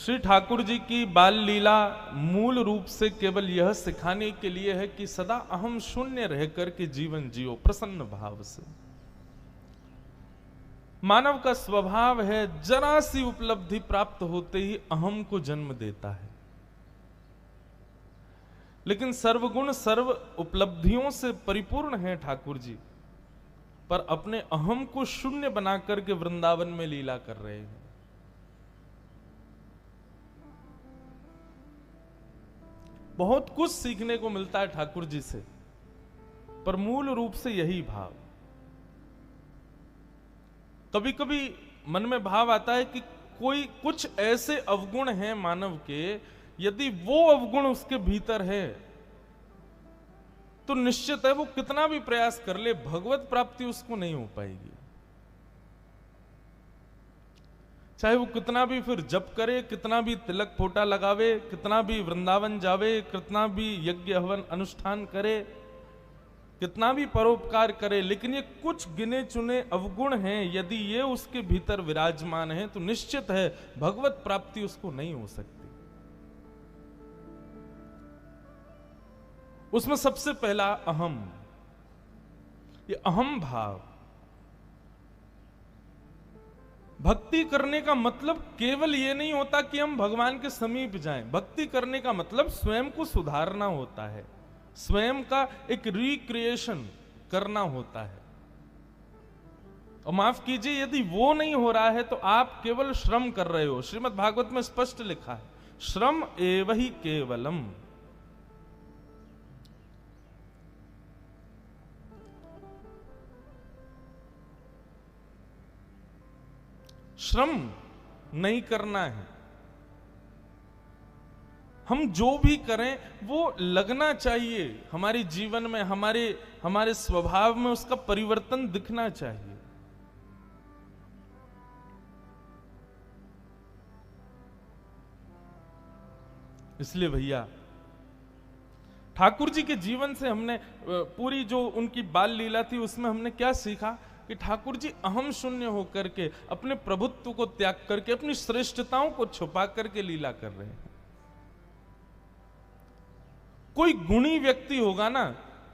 श्री ठाकुर जी की बाल लीला मूल रूप से केवल यह सिखाने के लिए है कि सदा अहम शून्य रहकर के जीवन जियो प्रसन्न भाव से। मानव का स्वभाव है जरा सी उपलब्धि प्राप्त होते ही अहम को जन्म देता है, लेकिन सर्वगुण सर्व उपलब्धियों से परिपूर्ण है ठाकुर जी, पर अपने अहम को शून्य बनाकर के वृंदावन में लीला कर रहे हैं। बहुत कुछ सीखने को मिलता है ठाकुर जी से, पर मूल रूप से यही भाव। कभी कभी मन में भाव आता है कि कोई कुछ ऐसे अवगुण हैं मानव के, यदि वो अवगुण उसके भीतर है तो निश्चित है वो कितना भी प्रयास कर ले भगवत प्राप्ति उसको नहीं हो पाएगी। चाहे वो कितना भी फिर जप करे, कितना भी तिलक फोटा लगावे, कितना भी वृंदावन जावे, कितना भी यज्ञ हवन अनुष्ठान करे, कितना भी परोपकार करे, लेकिन ये कुछ गिने चुने अवगुण हैं, यदि ये उसके भीतर विराजमान है तो निश्चित है भगवत प्राप्ति उसको नहीं हो सकती। उसमें सबसे पहला अहम, ये अहम भाव। भक्ति करने का मतलब केवल ये नहीं होता कि हम भगवान के समीप जाएं। भक्ति करने का मतलब स्वयं को सुधारना होता है, स्वयं का एक रिक्रिएशन करना होता है। और माफ कीजिए, यदि वो नहीं हो रहा है तो आप केवल श्रम कर रहे हो। श्रीमद् भागवत में स्पष्ट लिखा है, श्रम एव ही केवलम। श्रम नहीं करना है। हम जो भी करें वो लगना चाहिए हमारे जीवन में, हमारे स्वभाव में उसका परिवर्तन दिखना चाहिए। इसलिए भैया ठाकुर जी के जीवन से हमने पूरी जो उनकी बाल लीला थी उसमें हमने क्या सीखा कि ठाकुर जी अहम शून्य होकर के अपने प्रभुत्व को त्याग करके अपनी श्रेष्ठताओं को छुपा करके लीला कर रहे हैं। कोई गुणी व्यक्ति होगा ना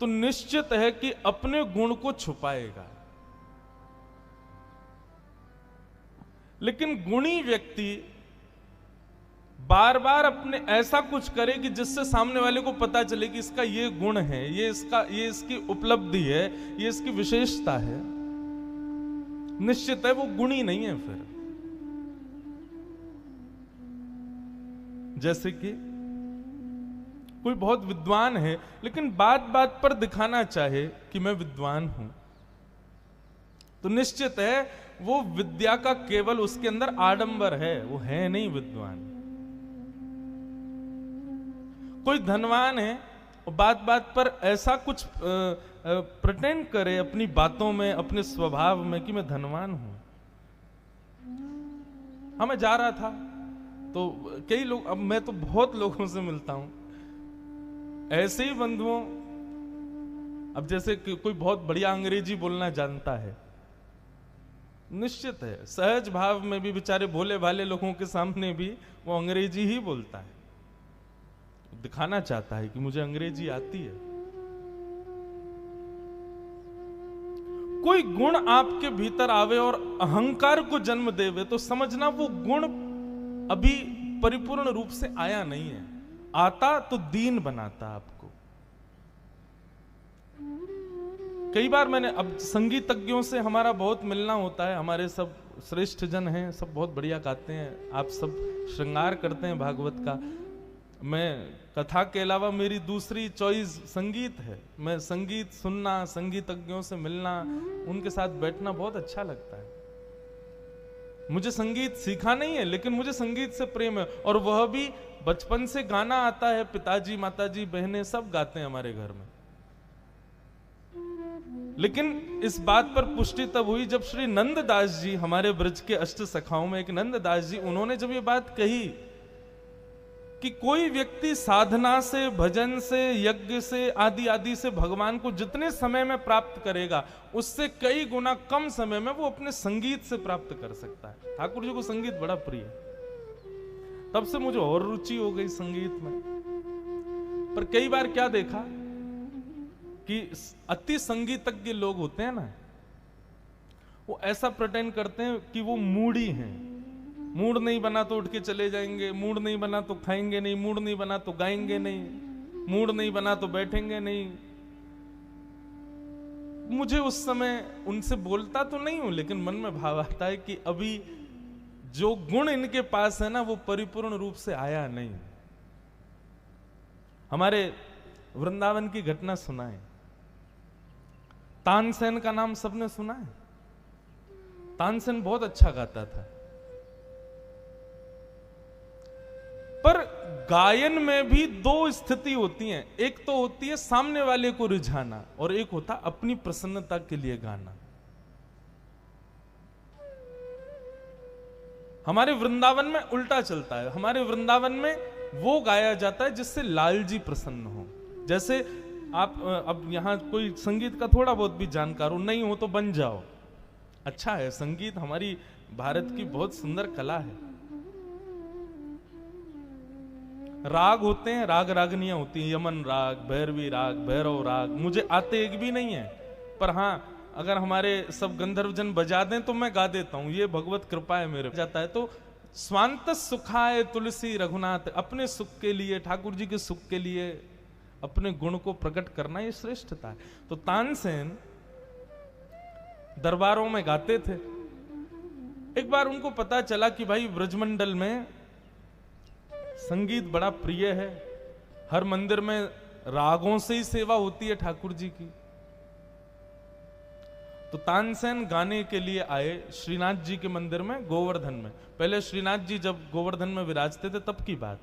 तो निश्चित है कि अपने गुण को छुपाएगा, लेकिन गुणी व्यक्ति बार बार अपने ऐसा कुछ करे कि जिससे सामने वाले को पता चले कि इसका ये गुण है, ये इसकी उपलब्धि है, ये इसकी विशेषता है, निश्चित है वो गुणी नहीं है। फिर जैसे कि कोई बहुत विद्वान है लेकिन बात बात पर दिखाना चाहे कि मैं विद्वान हूं, तो निश्चित है वो विद्या का केवल उसके अंदर आडंबर है, वो है नहीं विद्वान। कोई धनवान है और बात बात पर ऐसा कुछ प्रिटेंड करे अपनी बातों में, अपने स्वभाव में कि मैं धनवान हूं। हाँ, मैं जा रहा था तो कई लोग, अब मैं तो बहुत लोगों से मिलता हूं, ऐसे ही बंधुओं, अब जैसे कोई बहुत बढ़िया अंग्रेजी बोलना जानता है, निश्चित है सहज भाव में भी बेचारे भोले भाले लोगों के सामने भी वो अंग्रेजी ही बोलता है, दिखाना चाहता है कि मुझे अंग्रेजी आती है। कोई गुण आपके भीतर आवे और अहंकार को जन्म देवे तो समझना वो गुण अभी परिपूर्ण रूप से आया नहीं है। आता तो दीन बनाता आपको। कई बार मैंने, अब संगीतज्ञों से हमारा बहुत मिलना होता है, हमारे सब श्रेष्ठ जन हैं, सब बहुत बढ़िया गाते हैं, आप सब श्रृंगार करते हैं भागवत का। मैं कथा के अलावा मेरी दूसरी चॉइस संगीत है। मैं संगीत सुनना, संगीतज्ञों से मिलना, उनके साथ बैठना बहुत अच्छा लगता है। मुझे संगीत सीखा नहीं है लेकिन मुझे संगीत से प्रेम है, और वह भी बचपन से गाना आता है। पिताजी, माताजी, बहनें सब गाते हैं हमारे घर में। लेकिन इस बात पर पुष्टि तब हुई जब श्री नंददास जी, हमारे ब्रज के अष्ट सखाओं में एक नंददास जी, उन्होंने जब ये बात कही कि कोई व्यक्ति साधना से, भजन से, यज्ञ से, आदि आदि से भगवान को जितने समय में प्राप्त करेगा उससे कई गुना कम समय में वो अपने संगीत से प्राप्त कर सकता है। ठाकुर जी को संगीत बड़ा प्रिय है। तब से मुझे और रुचि हो गई संगीत में। पर कई बार क्या देखा कि अति संगीतज्ञ लोग होते हैं ना, वो ऐसा प्रिटेंड करते हैं कि वो मूडी हैं। मूड नहीं बना तो उठ के चले जाएंगे, मूड नहीं बना तो खाएंगे नहीं, मूड नहीं बना तो गाएंगे नहीं, मूड नहीं बना तो बैठेंगे नहीं। मुझे उस समय उनसे बोलता तो नहीं हूं, लेकिन मन में भाव आता है कि अभी जो गुण इनके पास है ना, वो परिपूर्ण रूप से आया नहीं। हमारे वृंदावन की घटना सुनाए। तानसेन का नाम सबने सुना है। तानसेन बहुत अच्छा गाता था, पर गायन में भी दो स्थिति होती हैं। एक तो होती है सामने वाले को रिझाना, और एक होता अपनी प्रसन्नता के लिए गाना। हमारे वृंदावन में उल्टा चलता है। हमारे वृंदावन में वो गाया जाता है जिससे लाल जी प्रसन्न हो। जैसे आप अब यहां कोई संगीत का थोड़ा बहुत भी जानकार हो, नहीं हो तो बन जाओ, अच्छा है। संगीत हमारी भारत की बहुत सुंदर कला है। राग होते हैं, राग रागनियां होती हैं, यमन राग, भैरवी राग, भैरव राग। मुझे आते एक भी नहीं है, पर हां अगर हमारे सब गंधर्वजन बजा दें तो मैं गा देता हूं। ये भगवत कृपा है मेरे जाता है। तो स्वांत सुखाए तुलसी रघुनाथ, अपने सुख के लिए, ठाकुर जी के सुख के लिए अपने गुण को प्रकट करना, ये श्रेष्ठता है। तो तानसेन दरबारों में गाते थे। एक बार उनको पता चला कि भाई ब्रजमंडल में संगीत बड़ा प्रिय है, हर मंदिर में रागों से ही सेवा होती है ठाकुर जी की। तो तानसेन गाने के लिए आए श्रीनाथ जी के मंदिर में, गोवर्धन में। पहले श्रीनाथ जी जब गोवर्धन में विराजते थे तब की बात।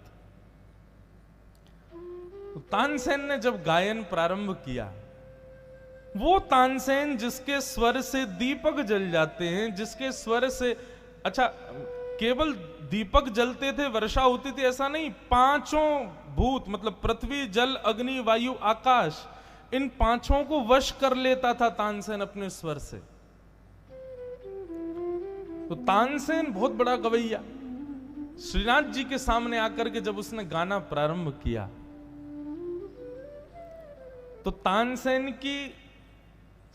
तो तानसेन ने जब गायन प्रारंभ किया, वो तानसेन जिसके स्वर से दीपक जल जाते हैं, जिसके स्वर से, अच्छा केवल दीपक जलते थे, वर्षा होती थी, ऐसा नहीं। पांचों भूत मतलब पृथ्वी, जल, अग्नि, वायु, आकाश, इन पांचों को वश कर लेता था तानसेन अपने स्वर से। तो तानसेन बहुत बड़ा गवैया। श्रीनाथ जी के सामने आकर के जब उसने गाना प्रारंभ किया, तो तानसेन की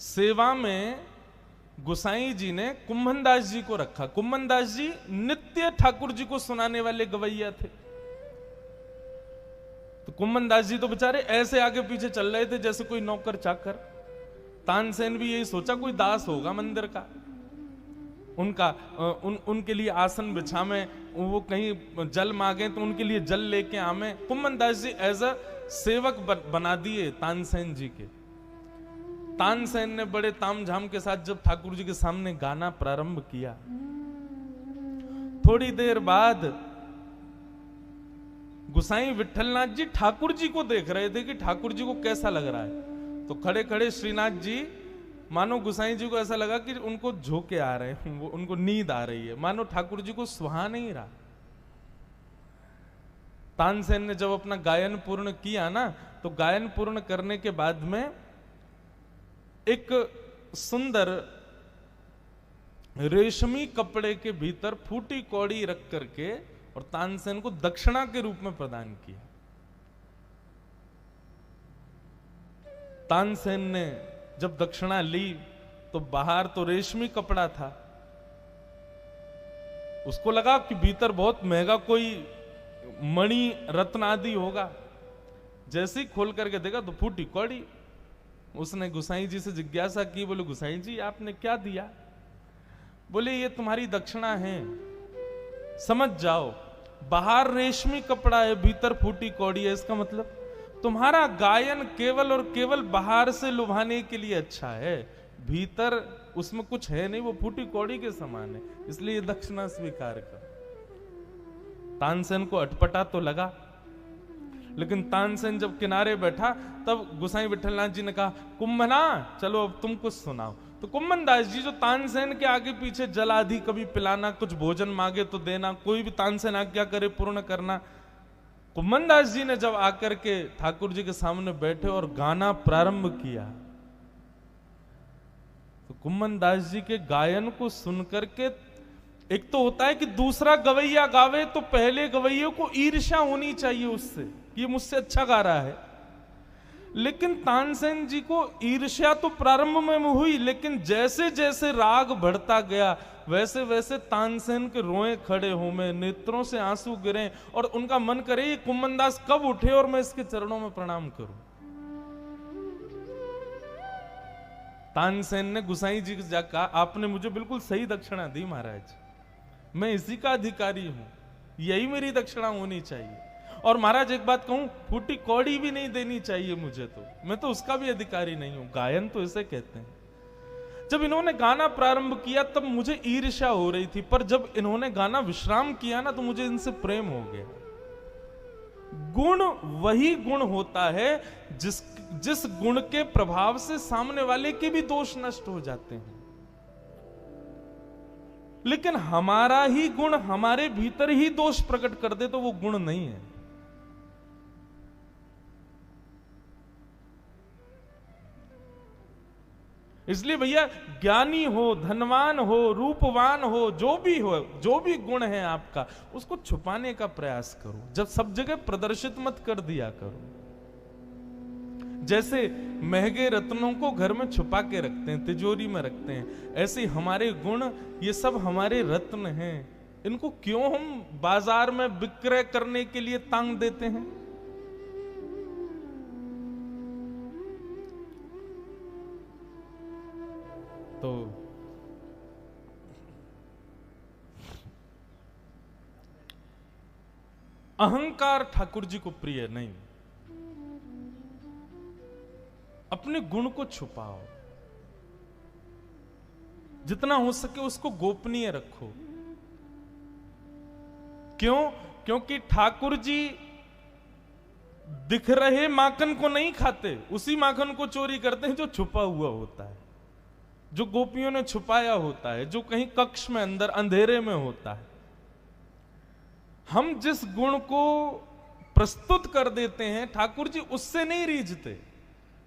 सेवा में गोसाई जी ने कुंभन दास जी को रखा। कुंभन दास जी नित्य ठाकुर जी को सुनाने वाले गवैया थे। तो कुंभन दास जी तो बेचारे ऐसे आगे पीछे चल रहे थे जैसे कोई नौकर चाकर। तानसेन भी यही सोचा कोई दास होगा मंदिर का, उनका उनके लिए आसन बिछा में, वो कहीं जल मांगे तो उनके लिए जल लेके आवे। कुंभन दास जी एज अ सेवक बना दिए तानसेन जी के। तानसेन ने बड़े तामझाम के साथ जब ठाकुर जी के सामने गाना प्रारंभ किया, थोड़ी देर बाद गोसाई विठलनाथ जी ठाकुर जी को देख रहे थे कि ठाकुर जी को कैसा लग रहा है। तो खड़े खड़े श्रीनाथ जी, मानो गोसाई जी को ऐसा लगा कि उनको झोंके आ रहे हैं, वो उनको नींद आ रही है, मानो ठाकुर जी को सुहा नहीं रहा। तानसेन ने जब अपना गायन पूर्ण किया ना, तो गायन पूर्ण करने के बाद में एक सुंदर रेशमी कपड़े के भीतर फूटी कौड़ी रख करके और तानसेन को दक्षिणा के रूप में प्रदान किया। तानसेन ने जब दक्षिणा ली तो बाहर तो रेशमी कपड़ा था, उसको लगा कि भीतर बहुत महंगा कोई मणि रत्न आदि होगा। जैसे ही खोल करके देखा तो फूटी कौड़ी। उसने गोसाई जी से जिज्ञासा की, बोले गोसाई जी आपने क्या दिया? बोले ये तुम्हारी दक्षिणा है, समझ जाओ। बाहर रेशमी कपड़ा है, भीतर फूटी कौड़ी है, इसका मतलब तुम्हारा गायन केवल और केवल बाहर से लुभाने के लिए अच्छा है, भीतर उसमें कुछ है नहीं, वो फूटी कौड़ी के समान है, इसलिए दक्षिणा स्वीकार कर। तानसेन को अटपटा तो लगा, लेकिन तानसेन जब किनारे बैठा तब गोसाई विठलनाथ जी ने कहा, कुंभना चलो अब तुम कुछ सुनाओ। तो कुंभन दास जी जो तानसेन के आगे पीछे जल आदि कभी पिलाना, कुछ भोजन मांगे तो देना, कोई भी तानसेन आज्ञा करे पूर्ण करना। कुंभन दास जी ने जब आकर के ठाकुर जी के सामने बैठे और गाना प्रारंभ किया, तो कुंभन दास जी के गायन को सुनकर के एक तो होता है कि दूसरा गवैया गावे तो पहले गवैये को ईर्ष्या होनी चाहिए उससे कि ये मुझसे अच्छा गा रहा है। लेकिन तानसेन जी को ईर्ष्या तो प्रारंभ में हुई, लेकिन जैसे जैसे राग बढ़ता गया वैसे वैसे तानसेन के रोए खड़े हो में, नेत्रों से आंसू गिरे और उनका मन करे ये कुम्मनदास कब उठे और मैं इसके चरणों में प्रणाम करूं। तानसेन ने गुसाई जी से जाकर कहा, आपने मुझे बिल्कुल सही दक्षिणा दी महाराज, मैं इसी का अधिकारी हूं, यही मेरी दक्षिणा होनी चाहिए। और महाराज एक बात कहूं, फूटी कौड़ी भी नहीं देनी चाहिए मुझे, तो मैं तो उसका भी अधिकारी नहीं हूं। गायन तो इसे कहते हैं। जब इन्होंने गाना प्रारंभ किया तब मुझे ईर्ष्या हो रही थी, पर जब इन्होंने गाना विश्राम किया ना तो मुझे इनसे प्रेम हो गया। गुण वही गुण होता है जिस गुण के प्रभाव से सामने वाले के भी दोष नष्ट हो जाते हैं। लेकिन हमारा ही गुण हमारे भीतर ही दोष प्रकट कर दे तो वो गुण नहीं है। इसलिए भैया ज्ञानी हो, धनवान हो, रूपवान हो, जो भी गुण है आपका, उसको छुपाने का प्रयास करो। जब सब जगह प्रदर्शित मत कर दिया करो। जैसे महंगे रत्नों को घर में छुपा के रखते हैं, तिजोरी में रखते हैं, ऐसे हमारे गुण, ये सब हमारे रत्न हैं, इनको क्यों हम बाजार में विक्रय करने के लिए तांग देते हैं? तो अहंकार ठाकुर जी को प्रिय नहीं। अपने गुण को छुपाओ, जितना हो सके उसको गोपनीय रखो। क्यों? क्योंकि ठाकुर जी दिख रहे माखन को नहीं खाते, उसी माखन को चोरी करते हैं जो छुपा हुआ होता है, जो गोपियों ने छुपाया होता है, जो कहीं कक्ष में अंदर अंधेरे में होता है। हम जिस गुण को प्रस्तुत कर देते हैं, ठाकुर जी उससे नहीं रीझते।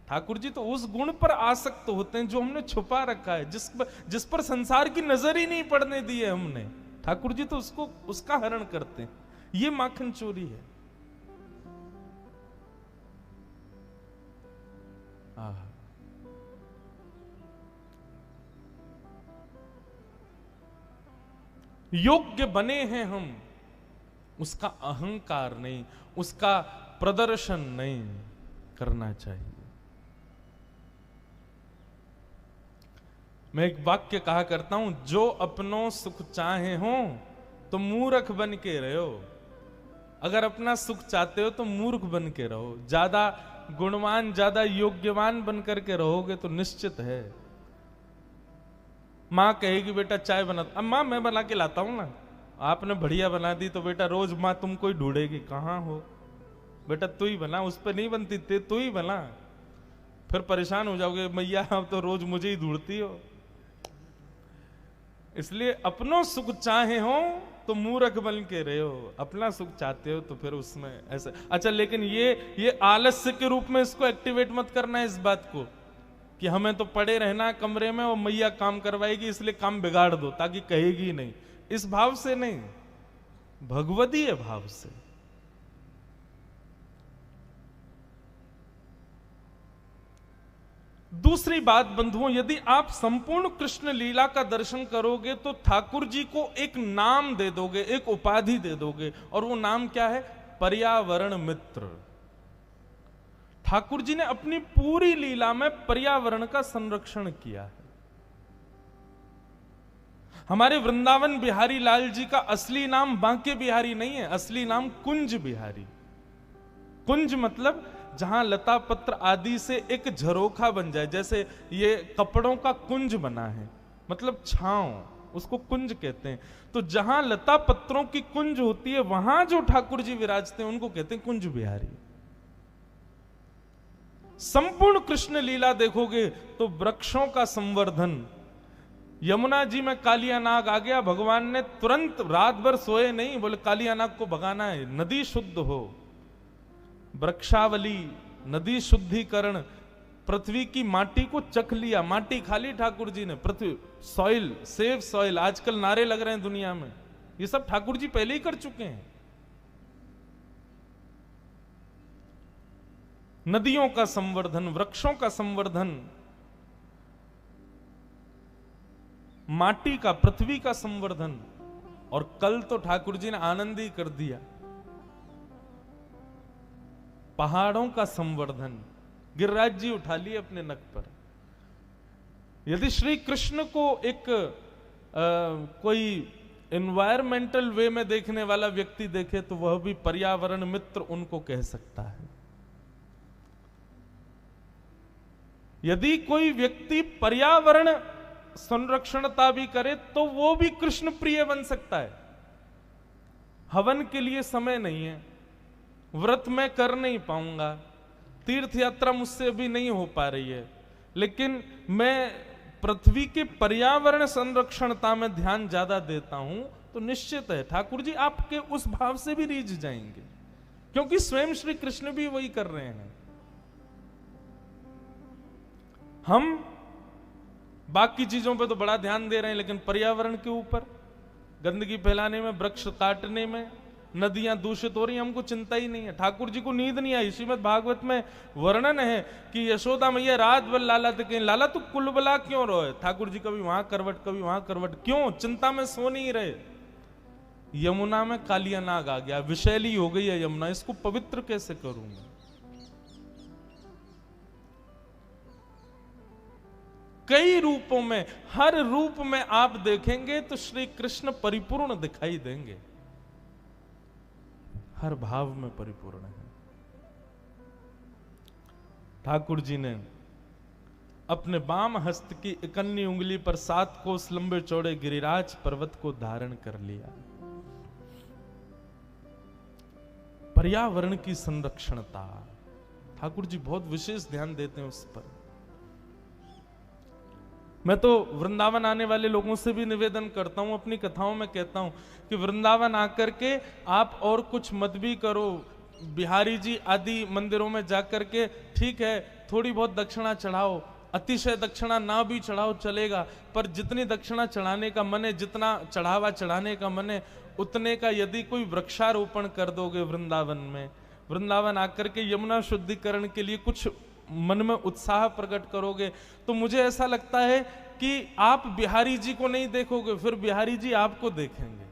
ठाकुर जी तो उस गुण पर आसक्त होते हैं जो हमने छुपा रखा है, जिस पर संसार की नजर ही नहीं पड़ने दी है हमने। ठाकुर जी तो उसका हरण करते हैं। ये माखन चोरी है। योग्य बने हैं हम, उसका अहंकार नहीं, उसका प्रदर्शन नहीं करना चाहिए। मैं एक वाक्य कहा करता हूं, जो अपनों सुख चाहे हो तो मूर्ख बन के रहो। अगर अपना सुख चाहते हो तो मूर्ख बन के रहो। ज्यादा गुणवान, ज्यादा योग्यवान बन करके रहोगे तो निश्चित है माँ कहेगी बेटा चाय बना। अब माँ मैं बना के लाता हूं ना, आपने बढ़िया बना दी तो बेटा रोज माँ तुमको ही ढूंढेगी, कहाँ हो बेटा, तू ही बना, उस पर नहीं बनती थे, तू ही बना। फिर परेशान हो जाओगे, मैया आप तो रोज मुझे ही ढूंढती हो। इसलिए अपनों सुख चाहे हो तो मूर्ख बन के रहे हो, अपना सुख चाहते हो तो फिर उसमें ऐसे। अच्छा, लेकिन ये आलस्य के रूप में इसको एक्टिवेट मत करना है, इस बात को कि हमें तो पड़े रहना कमरे में और मैया काम करवाएगी इसलिए काम बिगाड़ दो ताकि कहेगी नहीं। इस भाव से नहीं, भगवदीय भाव से। दूसरी बात बंधुओं, यदि आप संपूर्ण कृष्ण लीला का दर्शन करोगे तो ठाकुर जी को एक नाम दे दोगे, एक उपाधि दे दोगे, और वो नाम क्या है? पर्यावरण मित्र। ठाकुर जी ने अपनी पूरी लीला में पर्यावरण का संरक्षण किया है। हमारे वृंदावन बिहारी लाल जी का असली नाम बांके बिहारी नहीं है, असली नाम कुंज बिहारी। कुंज मतलब जहां लता पत्र आदि से एक झरोखा बन जाए, जैसे ये कपड़ों का कुंज बना है, मतलब छांव, उसको कुंज कहते हैं। तो जहां लता पत्रों की कुंज होती है वहां जो ठाकुर जी विराजते हैं उनको कहते हैं कुंज बिहारी। संपूर्ण कृष्ण लीला देखोगे तो वृक्षों का संवर्धन। यमुना जी में कालिया नाग आ गया, भगवान ने तुरंत रात भर सोए नहीं, बोले कालिया नाग को भगाना है, नदी शुद्ध हो। वृक्षावली, नदी शुद्धिकरण, पृथ्वी की माटी को चख लिया, माटी खा ली ठाकुर जी ने। पृथ्वी सॉइल, सेव सॉइल, आजकल नारे लग रहे हैं दुनिया में, ये सब ठाकुर जी पहले ही कर चुके हैं। नदियों का संवर्धन, वृक्षों का संवर्धन, माटी का, पृथ्वी का संवर्धन, और कल तो ठाकुर जी ने आनंद ही कर दिया, पहाड़ों का संवर्धन। गिरिराज जी उठा लिए अपने नक पर। यदि श्री कृष्ण को एक कोई एनवायरमेंटल वे में देखने वाला व्यक्ति देखे तो वह भी पर्यावरण मित्र उनको कह सकता है। यदि कोई व्यक्ति पर्यावरण संरक्षणता भी करे तो वो भी कृष्ण प्रिय बन सकता है। हवन के लिए समय नहीं है, व्रत मैं कर नहीं पाऊंगा, तीर्थ यात्रा मुझसे अभी नहीं हो पा रही है, लेकिन मैं पृथ्वी के पर्यावरण संरक्षणता में ध्यान ज्यादा देता हूं, तो निश्चित है ठाकुर जी आपके उस भाव से भी रीझ जाएंगे, क्योंकि स्वयं श्री कृष्ण भी वही कर रहे हैं। हम बाकी चीजों पे तो बड़ा ध्यान दे रहे हैं, लेकिन पर्यावरण के ऊपर, गंदगी फैलाने में, वृक्ष काटने में, नदियां दूषित हो रही हैं, हमको चिंता ही नहीं है। ठाकुर जी को नींद नहीं आई। श्रीमद् भागवत में वर्णन है कि यशोदा मैया रात भर लाला थे, कहीं लाला तू कुलबला क्यों रोए? ठाकुर जी कभी वहां करवट, कभी वहां करवट, क्यों? चिंता में सो नहीं रहे। यमुना में कालिया नाग आ गया, विषैली हो गई है यमुना, इसको पवित्र कैसे करूंगा? कई रूपों में, हर रूप में आप देखेंगे तो श्री कृष्ण परिपूर्ण दिखाई देंगे, हर भाव में परिपूर्ण है। ठाकुर जी ने अपने वाम हस्त की इकन्नी उंगली पर 7 कोस लंबे चौड़े गिरिराज पर्वत को धारण कर लिया। पर्यावरण की संरक्षणता, ठाकुर जी बहुत विशेष ध्यान देते हैं उस पर। मैं तो वृंदावन आने वाले लोगों से भी निवेदन करता हूं, अपनी कथाओं में कहता हूं कि वृंदावन आकर के आप और कुछ मत भी करो, बिहारी जी आदि मंदिरों में जाकर के ठीक है थोड़ी बहुत दक्षिणा चढ़ाओ, अतिशय दक्षिणा ना भी चढ़ाओ चलेगा, पर जितनी दक्षिणा चढ़ाने का मन है, जितना चढ़ावा चढ़ाने का मन है, उतने का यदि कोई वृक्षारोपण कर दोगे वृंदावन में, वृंदावन आकर के यमुना शुद्धिकरण के लिए कुछ मन में उत्साह प्रकट करोगे, तो मुझे ऐसा लगता है कि आप बिहारी जी को नहीं देखोगे, फिर बिहारी जी आपको देखेंगे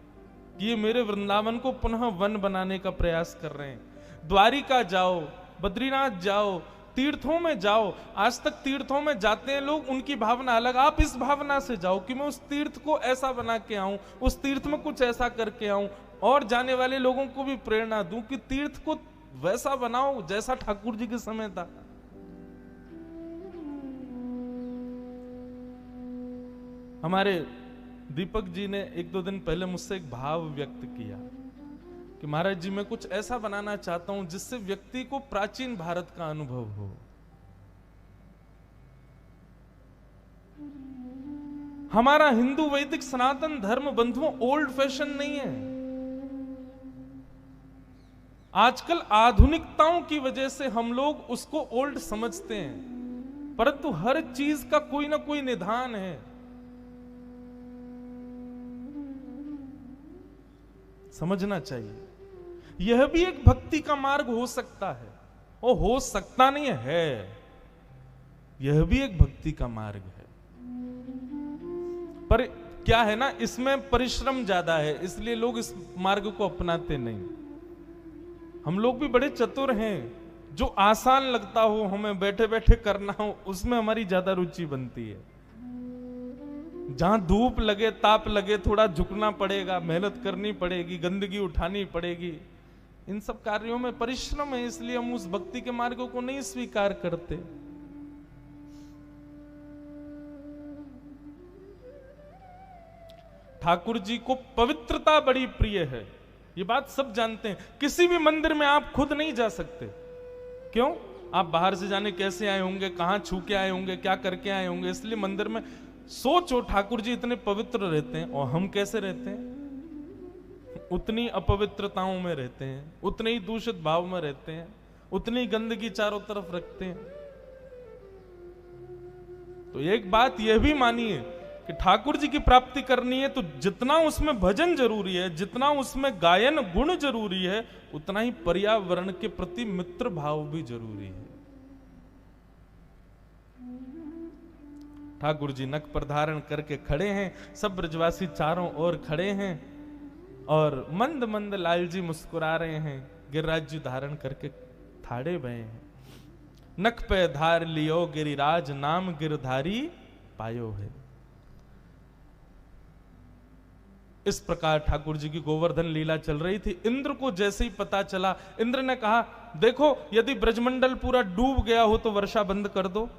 कि ये मेरे वृंदावन को पुनः वन बनाने का प्रयास कर रहे हैं। द्वारिका जाओ, बद्रीनाथ जाओ, तीर्थों में जाओ, आज तक तीर्थों में जाते हैं लोग, उनकी भावना अलग। आप इस भावना से जाओ कि मैं उस तीर्थ को ऐसा बना के आऊं, उस तीर्थ में कुछ ऐसा करके आऊं, और जाने वाले लोगों को भी प्रेरणा दूं कि तीर्थ को वैसा बनाओ जैसा ठाकुर जी के समय था। हमारे दीपक जी ने 1-2 दिन पहले मुझसे एक भाव व्यक्त किया कि महाराज जी मैं कुछ ऐसा बनाना चाहता हूं जिससे व्यक्ति को प्राचीन भारत का अनुभव हो। हमारा हिंदू वैदिक सनातन धर्म बंधुओं ओल्ड फैशन नहीं है। आजकल आधुनिकताओं की वजह से हम लोग उसको ओल्ड समझते हैं, परंतु हर चीज का कोई ना कोई निदान है। समझना चाहिए यह भी एक भक्ति का मार्ग हो सकता है, वो हो सकता नहीं है, यह भी एक भक्ति का मार्ग है। पर क्या है ना, इसमें परिश्रम ज्यादा है, इसलिए लोग इस मार्ग को अपनाते नहीं। हम लोग भी बड़े चतुर हैं, जो आसान लगता हो, हमें बैठे बैठे करना हो, उसमें हमारी ज्यादा रुचि बनती है। जहां धूप लगे, ताप लगे, थोड़ा झुकना पड़ेगा, मेहनत करनी पड़ेगी, गंदगी उठानी पड़ेगी, इन सब कार्यों में परिश्रम है, इसलिए हम उस भक्ति के मार्ग को नहीं स्वीकार करते। ठाकुर जी को पवित्रता बड़ी प्रिय है, ये बात सब जानते हैं। किसी भी मंदिर में आप खुद नहीं जा सकते। क्यों? आप बाहर से जाने कैसे आए होंगे, कहां छू के आए होंगे, क्या करके आए होंगे, इसलिए मंदिर में सोचो ठाकुर जी इतने पवित्र रहते हैं और हम कैसे रहते हैं? उतनी अपवित्रताओं में रहते हैं, उतने ही दूषित भाव में रहते हैं, उतनी गंदगी चारों तरफ रखते हैं। तो एक बात यह भी मानिए कि ठाकुर जी की प्राप्ति करनी है तो जितना उसमें भजन जरूरी है, जितना उसमें गायन गुण जरूरी है, उतना ही पर्यावरण के प्रति मित्र भाव भी जरूरी है। ठाकुर जी नक पर धारण करके खड़े हैं, सब ब्रजवासी चारों ओर खड़े हैं और मंद मंद लाल जी मुस्कुरा रहे हैं। गिरिराज जी धारण करके थाड़े बहे हैं। नख पे धार लियो गिरिराज, नाम गिरधारी पायो है। इस प्रकार ठाकुर जी की गोवर्धन लीला चल रही थी। इंद्र को जैसे ही पता चला, इंद्र ने कहा देखो यदि ब्रजमंडल पूरा डूब गया हो तो वर्षा बंद कर दो।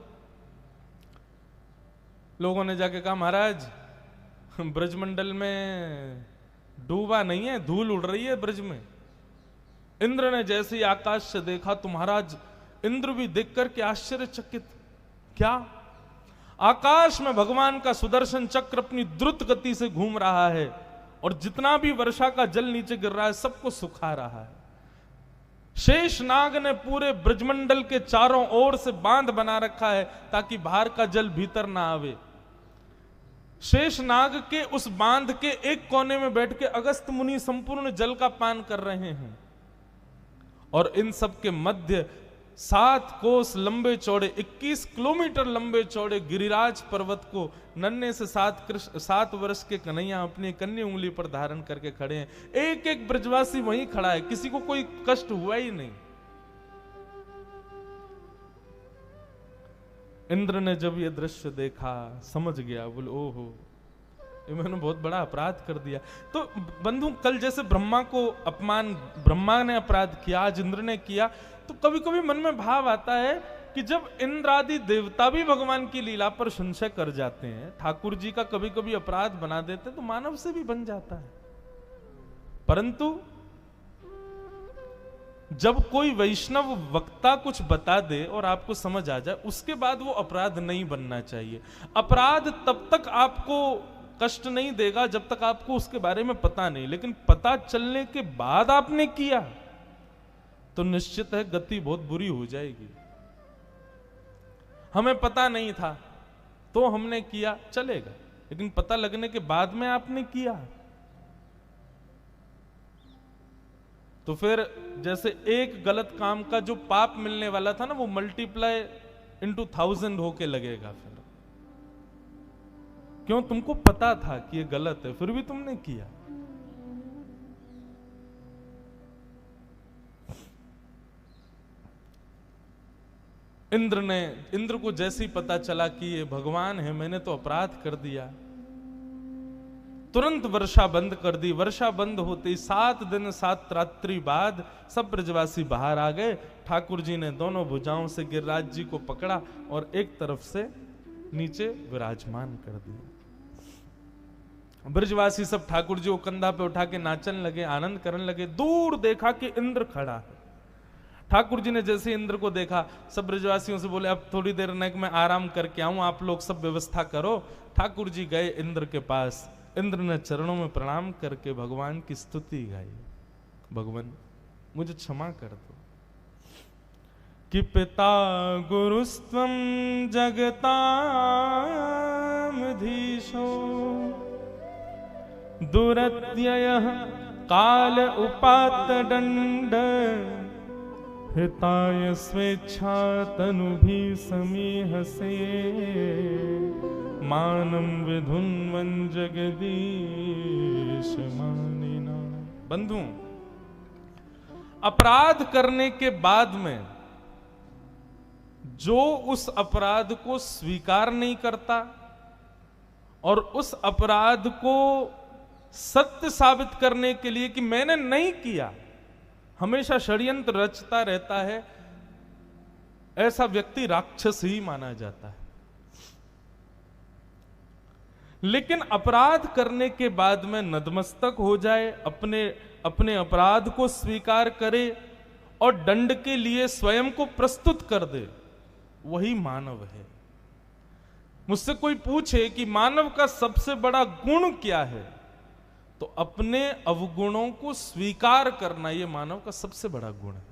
लोगों ने जाके कहा महाराज ब्रजमंडल में डूबा नहीं है, धूल उड़ रही है ब्रज में। इंद्र ने जैसे ही आकाश से देखा तो महाराज इंद्र भी देख करके आश्चर्यचकित, क्या आकाश में भगवान का सुदर्शन चक्र अपनी द्रुत गति से घूम रहा है और जितना भी वर्षा का जल नीचे गिर रहा है सबको सुखा रहा है। शेष नाग ने पूरे ब्रजमंडल के चारों ओर से बांध बना रखा है ताकि बाहर का जल भीतर ना आवे। शेष नाग के उस बांध के एक कोने में बैठ के अगस्त मुनि संपूर्ण जल का पान कर रहे हैं और इन सब के मध्य 7 कोस लंबे चौड़े 21 किलोमीटर लंबे चौड़े गिरिराज पर्वत को नन्हे से 7 वर्ष के कन्हैया अपनी कन्या उंगली पर धारण करके खड़े हैं। एक एक ब्रजवासी वहीं खड़ा है, किसी को कोई कष्ट हुआ ही नहीं। इंद्र ने जब ये दृश्य देखा समझ गया, बोले ओहो ये मैंने बहुत बड़ा अपराध कर दिया। तो बंधु कल जैसे ब्रह्मा को अपमान ब्रह्मा ने अपराध किया, आज इंद्र ने किया, तो कभी कभी मन में भाव आता है कि जब इंद्र आदि देवता भी भगवान की लीला पर संशय कर जाते हैं, ठाकुर जी का कभी कभी अपराध बना देते तो मानव से भी बन जाता है। परंतु जब कोई वैष्णव वक्ता कुछ बता दे और आपको समझ आ जाए, उसके बाद वो अपराध नहीं बनना चाहिए। अपराध तब तक आपको कष्ट नहीं देगा जब तक आपको उसके बारे में पता नहीं, लेकिन पता चलने के बाद आपने किया तो निश्चित है गति बहुत बुरी हो जाएगी। हमें पता नहीं था तो हमने किया चलेगा, लेकिन पता लगने के बाद में आपने किया तो फिर जैसे एक गलत काम का जो पाप मिलने वाला था ना, वो मल्टीप्लाई इंटू 1000 होके लगेगा। फिर क्यों? तुमको पता था कि ये गलत है फिर भी तुमने किया। इंद्र को जैसे ही पता चला कि ये भगवान है, मैंने तो अपराध कर दिया, तुरंत वर्षा बंद कर दी। वर्षा बंद होते ही 7 दिन 7 रात्रि बाद सब ब्रजवासी बाहर आ गए। ठाकुर जी ने दोनों भुजाओं से गिरिराज जी को पकड़ा और एक तरफ से नीचे विराजमान कर दिया। ब्रजवासी सब ठाकुर जी को कंधा पे उठा के नाचने लगे, आनंद करने लगे। दूर देखा कि इंद्र खड़ा है। ठाकुर जी ने जैसे इंद्र को देखा, सब ब्रजवासियों से बोले अब थोड़ी देर नेक में आराम करके आऊं, आप लोग सब व्यवस्था करो। ठाकुर जी गए इंद्र के पास। इंद्र ने चरणों में प्रणाम करके भगवान की स्तुति गाई। भगवान मुझे क्षमा कर दो कि पिता गुरुस्त्वं जगतामधीशो दुरत्ययः काल उपात दंड हिताय स्वेच्छा तनुभि समीहसे मानम विधुन्वन जगदीश मानिना। बंधु, अपराध करने के बाद में जो उस अपराध को स्वीकार नहीं करता और उस अपराध को सत्य साबित करने के लिए कि मैंने नहीं किया, हमेशा षड्यंत्र रचता रहता है, ऐसा व्यक्ति राक्षस ही माना जाता है। लेकिन अपराध करने के बाद में नतमस्तक हो जाए, अपने अपराध को स्वीकार करे और दंड के लिए स्वयं को प्रस्तुत कर दे, वही मानव है। मुझसे कोई पूछे कि मानव का सबसे बड़ा गुण क्या है, तो अपने अवगुणों को स्वीकार करना यह मानव का सबसे बड़ा गुण है।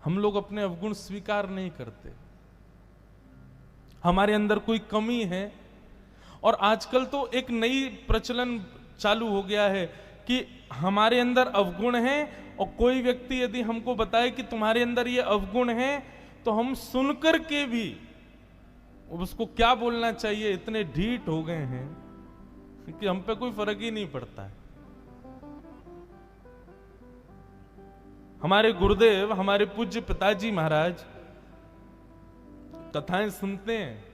हम लोग अपने अवगुण स्वीकार नहीं करते। हमारे अंदर कोई कमी है। और आजकल तो एक नई प्रचलन चालू हो गया है कि हमारे अंदर अवगुण है, और कोई व्यक्ति यदि हमको बताए कि तुम्हारे अंदर ये अवगुण है, तो हम सुनकर के भी उसको क्या बोलना चाहिए इतने ढीठ हो गए हैं कि हम पे कोई फर्क ही नहीं पड़ता है। हमारे गुरुदेव, हमारे पूज्य पिताजी महाराज कथाएं सुनते हैं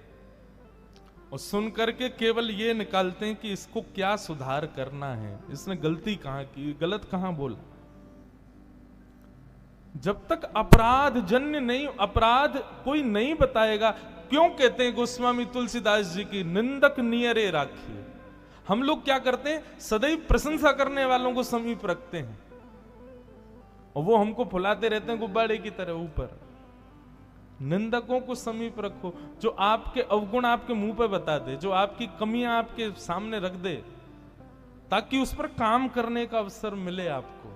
और सुन करके केवल ये निकालते हैं कि इसको क्या सुधार करना है, इसने गलती कहां की, गलत कहां बोला। जब तक अपराध जन्य नहीं, अपराध कोई नहीं बताएगा। क्यों कहते हैं गोस्वामी तुलसीदास जी की, निंदक नियरे राखिए। हम लोग क्या करते हैं, सदैव प्रशंसा करने वालों को समीप रखते हैं और वो हमको फुलाते रहते हैं गुब्बारे की तरह ऊपर। निंदकों को समीप रखो, जो आपके अवगुण आपके मुंह पे बता दे, जो आपकी कमियां आपके सामने रख दे, ताकि उस पर काम करने का अवसर मिले आपको।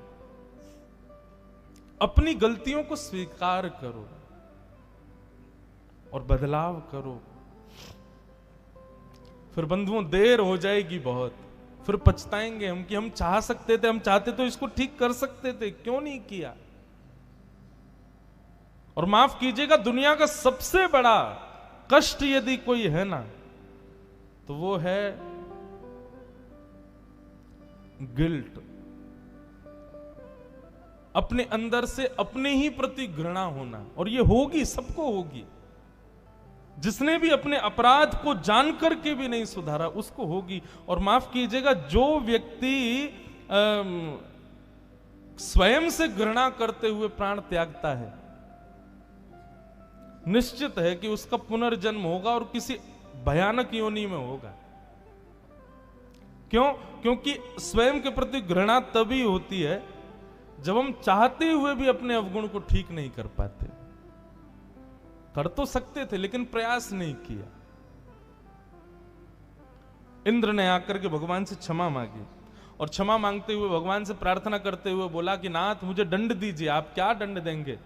अपनी गलतियों को स्वीकार करो और बदलाव करो। फिर बंधुओं देर हो जाएगी बहुत, फिर पछताएंगे हम कि हम चाह सकते थे, हम चाहते तो इसको ठीक कर सकते थे, क्यों नहीं किया। और माफ कीजिएगा, दुनिया का सबसे बड़ा कष्ट यदि कोई है ना, तो वो है गिल्ट। अपने अंदर से अपने ही प्रति घृणा होना, और ये होगी, सबको होगी। जिसने भी अपने अपराध को जानकर के भी नहीं सुधारा उसको होगी। और माफ कीजिएगा, जो व्यक्ति स्वयं से घृणा करते हुए प्राण त्यागता है, निश्चित है कि उसका पुनर्जन्म होगा और किसी भयानक योनि में होगा। क्यों? क्योंकि स्वयं के प्रति घृणा तभी होती है जब हम चाहते हुए भी अपने अवगुण को ठीक नहीं कर पाते। कर तो सकते थे लेकिन प्रयास नहीं किया। इंद्र ने आकर के भगवान से क्षमा मांगी और क्षमा मांगते हुए भगवान से प्रार्थना करते हुए बोला कि नाथ मुझे दंड दीजिए। आप क्या दंड देंगे?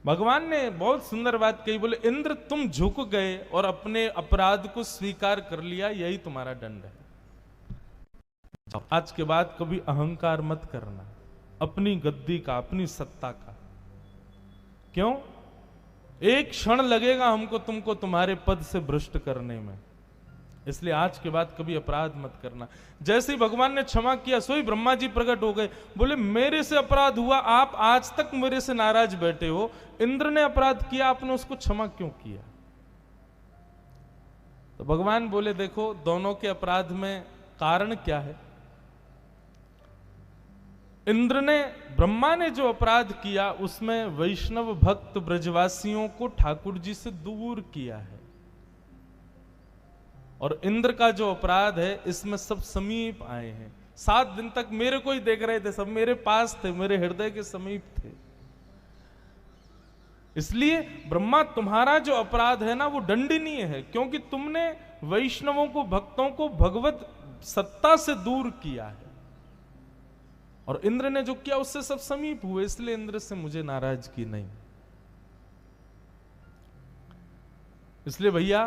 भगवान ने बहुत सुंदर बात कही, बोले इंद्र तुम झुक गए और अपने अपराध को स्वीकार कर लिया, यही तुम्हारा दंड है। आज के बाद कभी अहंकार मत करना अपनी गद्दी का, अपनी सत्ता का। क्यों? एक क्षण लगेगा हमको तुमको तुम्हारे पद से भ्रष्ट करने में, इसलिए आज के बाद कभी अपराध मत करना। जैसे ही भगवान ने क्षमा किया, सोई ब्रह्मा जी प्रकट हो गए, बोले मेरे से अपराध हुआ, आप आज तक मेरे से नाराज बैठे हो। इंद्र ने अपराध किया, आपने उसको क्षमा क्यों किया? तो भगवान बोले देखो, दोनों के अपराध में कारण क्या है। इंद्र ने, ब्रह्मा ने जो अपराध किया उसमें वैष्णव भक्त ब्रजवासियों को ठाकुर जी से दूर किया है, और इंद्र का जो अपराध है इसमें सब समीप आए हैं। 7 दिन तक मेरे को ही देख रहे थे, सब मेरे पास थे, मेरे हृदय के समीप थे। इसलिए ब्रह्मा तुम्हारा जो अपराध है ना वो दंडनीय है, क्योंकि तुमने वैष्णवों को, भक्तों को भगवत सत्ता से दूर किया है। और इंद्र ने जो किया उससे सब समीप हुए, इसलिए इंद्र से मुझे नाराजगी नहीं। इसलिए भैया,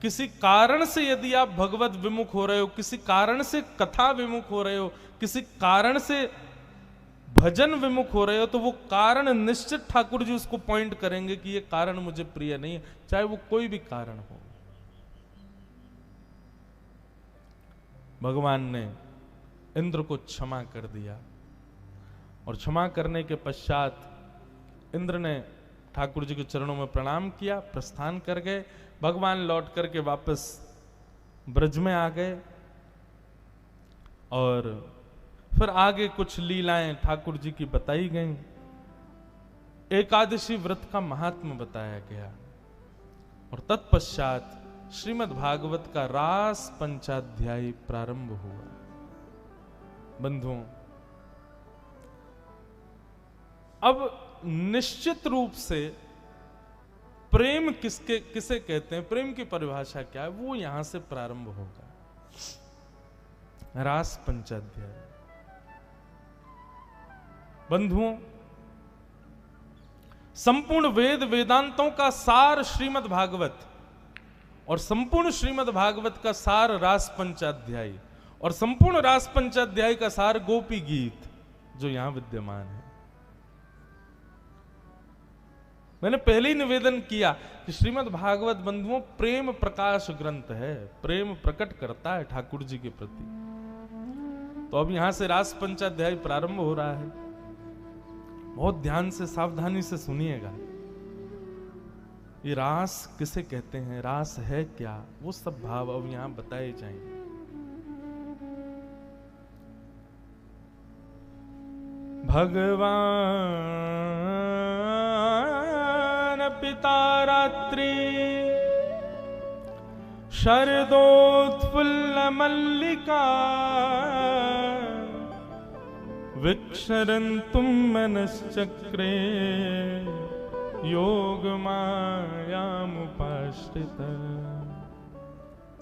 किसी कारण से यदि आप भगवत विमुख हो रहे हो, किसी कारण से कथा विमुख हो रहे हो, किसी कारण से भजन विमुख हो रहे हो, तो वो कारण निश्चित ठाकुर जी उसको पॉइंट करेंगे कि ये कारण मुझे प्रिय नहीं है, चाहे वो कोई भी कारण हो। भगवान ने इंद्र को क्षमा कर दिया, और क्षमा करने के पश्चात इंद्र ने ठाकुर जी के चरणों में प्रणाम किया, प्रस्थान कर गए। भगवान लौट करके वापस ब्रज में आ गए, और फिर आगे कुछ लीलाएं ठाकुर जी की बताई गईं। एकादशी व्रत का महात्म्य बताया गया, और तत्पश्चात श्रीमद् भागवत का रास पंचाध्यायी प्रारंभ हुआ। बंधुओं, अब निश्चित रूप से प्रेम किसे कहते हैं, प्रेम की परिभाषा क्या है, वो यहां से प्रारंभ होगा। रास पंचाध्याय। बंधुओं, संपूर्ण वेद वेदांतों का सार श्रीमद् भागवत, और संपूर्ण श्रीमद् भागवत का सार रास पंचाध्यायी, और संपूर्ण रास पंचाध्यायी का सार गोपी गीत जो यहां विद्यमान है। मैंने पहले ही निवेदन किया कि श्रीमद् भागवत बंधुओं प्रेम प्रकाश ग्रंथ है, प्रेम प्रकट करता है ठाकुर जी के प्रति। तो अब यहां से रास पंचाध्याय प्रारंभ हो रहा है, बहुत ध्यान से सावधानी से सुनिएगा। ये रास किसे कहते हैं, रास है क्या, वो सब भाव अब यहां बताए जाएंगे। भगवान पिता रात्रि शरदोत्फुल्ल मल्लिका विक्षरन्तुं मनश्चक्रे योग मायामुपाश्रित।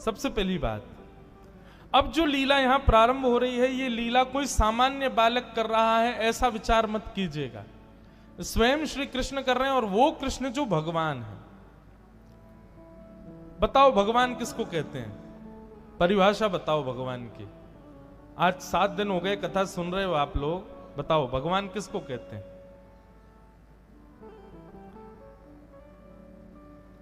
सबसे पहली बात, अब जो लीला यहां प्रारंभ हो रही है, ये लीला कोई सामान्य बालक कर रहा है ऐसा विचार मत कीजिएगा। स्वयं श्री कृष्ण कर रहे हैं, और वो कृष्ण जो भगवान है। बताओ भगवान किसको कहते हैं, परिभाषा बताओ भगवान की। आज 7 दिन हो गए कथा सुन रहे हो आप लोग, बताओ भगवान किसको कहते हैं।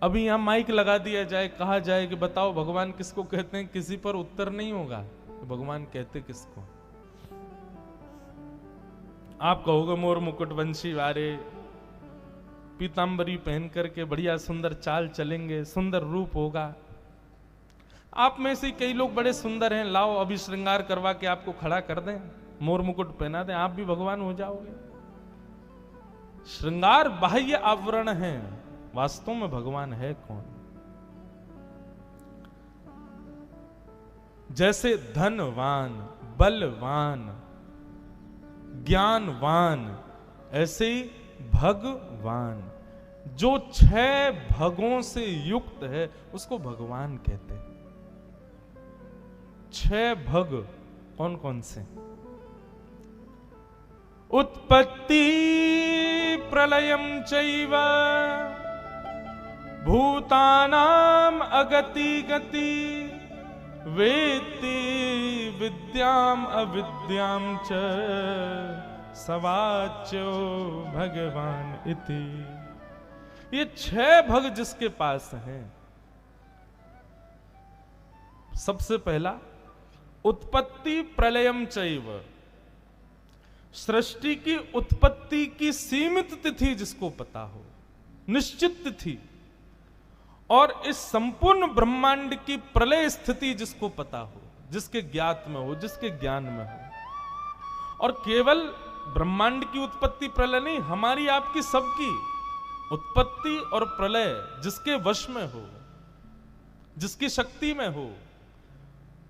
अभी यहां माइक लगा दिया जाए, कहा जाए कि बताओ भगवान किसको कहते हैं, किसी पर उत्तर नहीं होगा कि भगवान कहते किसको। आप कहोगे मोर मुकुट वंशी वारे, पीतांबरी पहन करके बढ़िया सुंदर चाल चलेंगे, सुंदर रूप होगा। आप में से कई लोग बड़े सुंदर हैं, लाओ अभी श्रृंगार करवा के आपको खड़ा कर दें, मोर मुकुट पहना दें, आप भी भगवान हो जाओगे। श्रृंगार बाह्य आवरण है, वास्तव में भगवान है कौन। जैसे धनवान, बलवान, ज्ञानवान, ऐसे ही भगवान जो 6 भगों से युक्त है उसको भगवान कहते हैं। 6 भग कौन कौन से? उत्पत्ति प्रलयम चैव भूतानाम अगति गति वेत्ति विद्याम अविद्याम च सवाच्यो भगवान इति। ये 6 भग जिसके पास हैं, सबसे पहला उत्पत्ति प्रलयम चैव, सृष्टि की उत्पत्ति की सीमित तिथि जिसको पता हो, निश्चित तिथि, और इस संपूर्ण ब्रह्मांड की प्रलय स्थिति जिसको पता हो, जिसके ज्ञात में हो, जिसके ज्ञान में हो। और केवल ब्रह्मांड की उत्पत्ति प्रलय नहीं, हमारी आपकी सबकी उत्पत्ति और प्रलय जिसके वश में हो, जिसकी शक्ति में हो।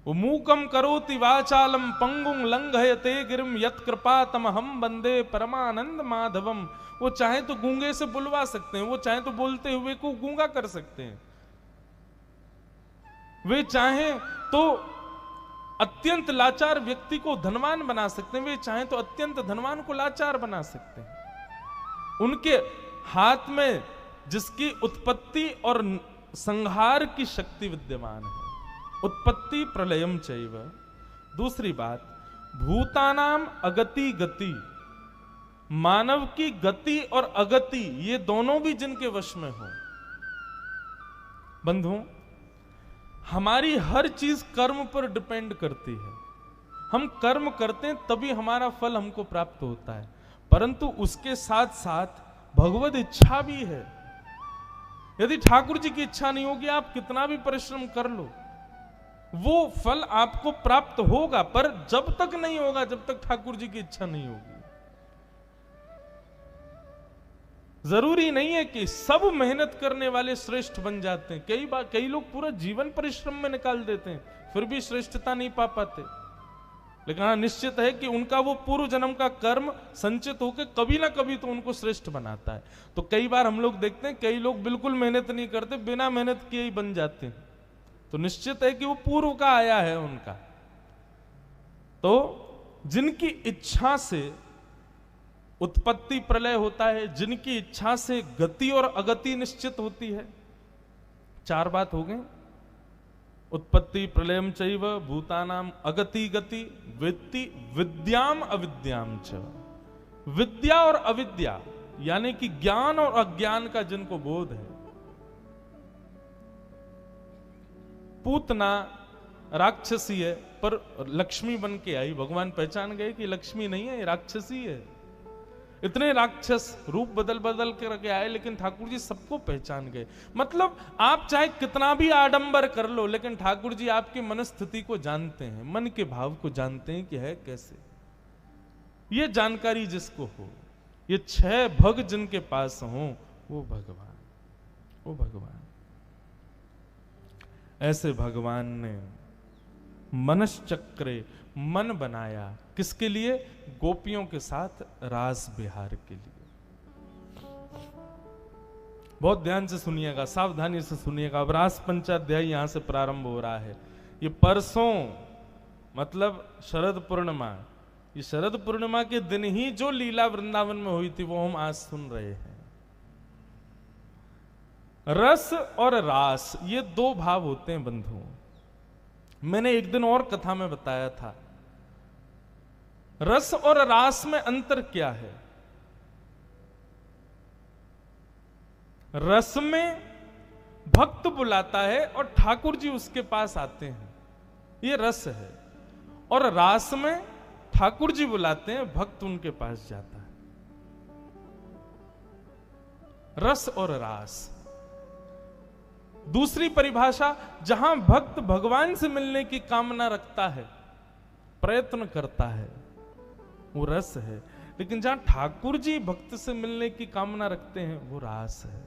वो मूकम करोति वाचालम पंगुं लंघयते गिरिम यत् कृपातमहं वंदे परमानंद माधवम। वो चाहे तो गूंगे से बुलवा सकते हैं, वो चाहे तो बोलते हुए को गूंगा कर सकते हैं, वे चाहे तो अत्यंत लाचार व्यक्ति को धनवान बना सकते हैं, वे चाहे तो अत्यंत धनवान को लाचार बना सकते हैं। उनके हाथ में जिसकी उत्पत्ति और संहार की शक्ति विद्यमान है। उत्पत्ति प्रलयम चैव। दूसरी बात, भूतानाम अगति गति, मानव की गति और अगति ये दोनों भी जिनके वश में हो। बंधुओं, हमारी हर चीज कर्म पर डिपेंड करती है। हम कर्म करते हैं तभी हमारा फल हमको प्राप्त होता है, परंतु उसके साथ साथ भगवत इच्छा भी है। यदि ठाकुर जी की इच्छा नहीं होगी, आप कितना भी परिश्रम कर लो, वो फल आपको प्राप्त होगा, पर जब तक नहीं होगा जब तक ठाकुर जी की इच्छा नहीं होगी। जरूरी नहीं है कि सब मेहनत करने वाले श्रेष्ठ बन जाते हैं। कई लोग पूरा जीवन परिश्रम में निकाल देते हैं, फिर भी श्रेष्ठता नहीं पा पाते। लेकिन हाँ, निश्चित है कि उनका वो पूर्व जन्म का कर्म संचित होकर कभी ना कभी तो उनको श्रेष्ठ बनाता है। तो कई बार हम लोग देखते हैं कई लोग बिल्कुल मेहनत नहीं करते, बिना मेहनत किए ही बन जाते हैं। तो निश्चित है कि वो पूर्व का आया है उनका। तो जिनकी इच्छा से उत्पत्ति प्रलय होता है, जिनकी इच्छा से गति और अगति निश्चित होती है। 4 बात हो गई, उत्पत्ति प्रलयम चैव भूतानाम अगति गति वेत्ति विद्याम अविद्याम च। विद्या और अविद्या यानी कि ज्ञान और अज्ञान का जिनको बोध है। पूतना राक्षसी है पर लक्ष्मी बन के आई, भगवान पहचान गए कि लक्ष्मी नहीं है, ये राक्षसी है। इतने राक्षस रूप बदल बदल करके आए, लेकिन ठाकुर जी सबको पहचान गए। मतलब आप चाहे कितना भी आडंबर कर लो, लेकिन ठाकुर जी आपकी मनस्थिति को जानते हैं, मन के भाव को जानते हैं कि है कैसे। ये जानकारी जिसको हो, ये 6 भग जिनके पास हो, वो भगवान, वो भगवान। ऐसे भगवान ने मनश्चक्रे मन बनाया, किसके लिए? गोपियों के साथ रास विहार के लिए। बहुत ध्यान से सुनिएगा, सावधानी से सुनिएगा। अब रास पंचाध्याय यहां से प्रारंभ हो रहा है। ये परसों मतलब शरद पूर्णिमा, ये शरद पूर्णिमा के दिन ही जो लीला वृंदावन में हुई थी वो हम आज सुन रहे हैं। रस और रास ये 2 भाव होते हैं बंधुओं। मैंने एक दिन और कथा में बताया था, रस और रास में अंतर क्या है। रस में भक्त बुलाता है और ठाकुर जी उसके पास आते हैं, ये रस है। और रास में ठाकुर जी बुलाते हैं, भक्त उनके पास जाता है। रस और रास। दूसरी परिभाषा, जहां भक्त भगवान से मिलने की कामना रखता है, प्रयत्न करता है, वो रस है। लेकिन जहां ठाकुर जी भक्त से मिलने की कामना रखते हैं, वो रास है।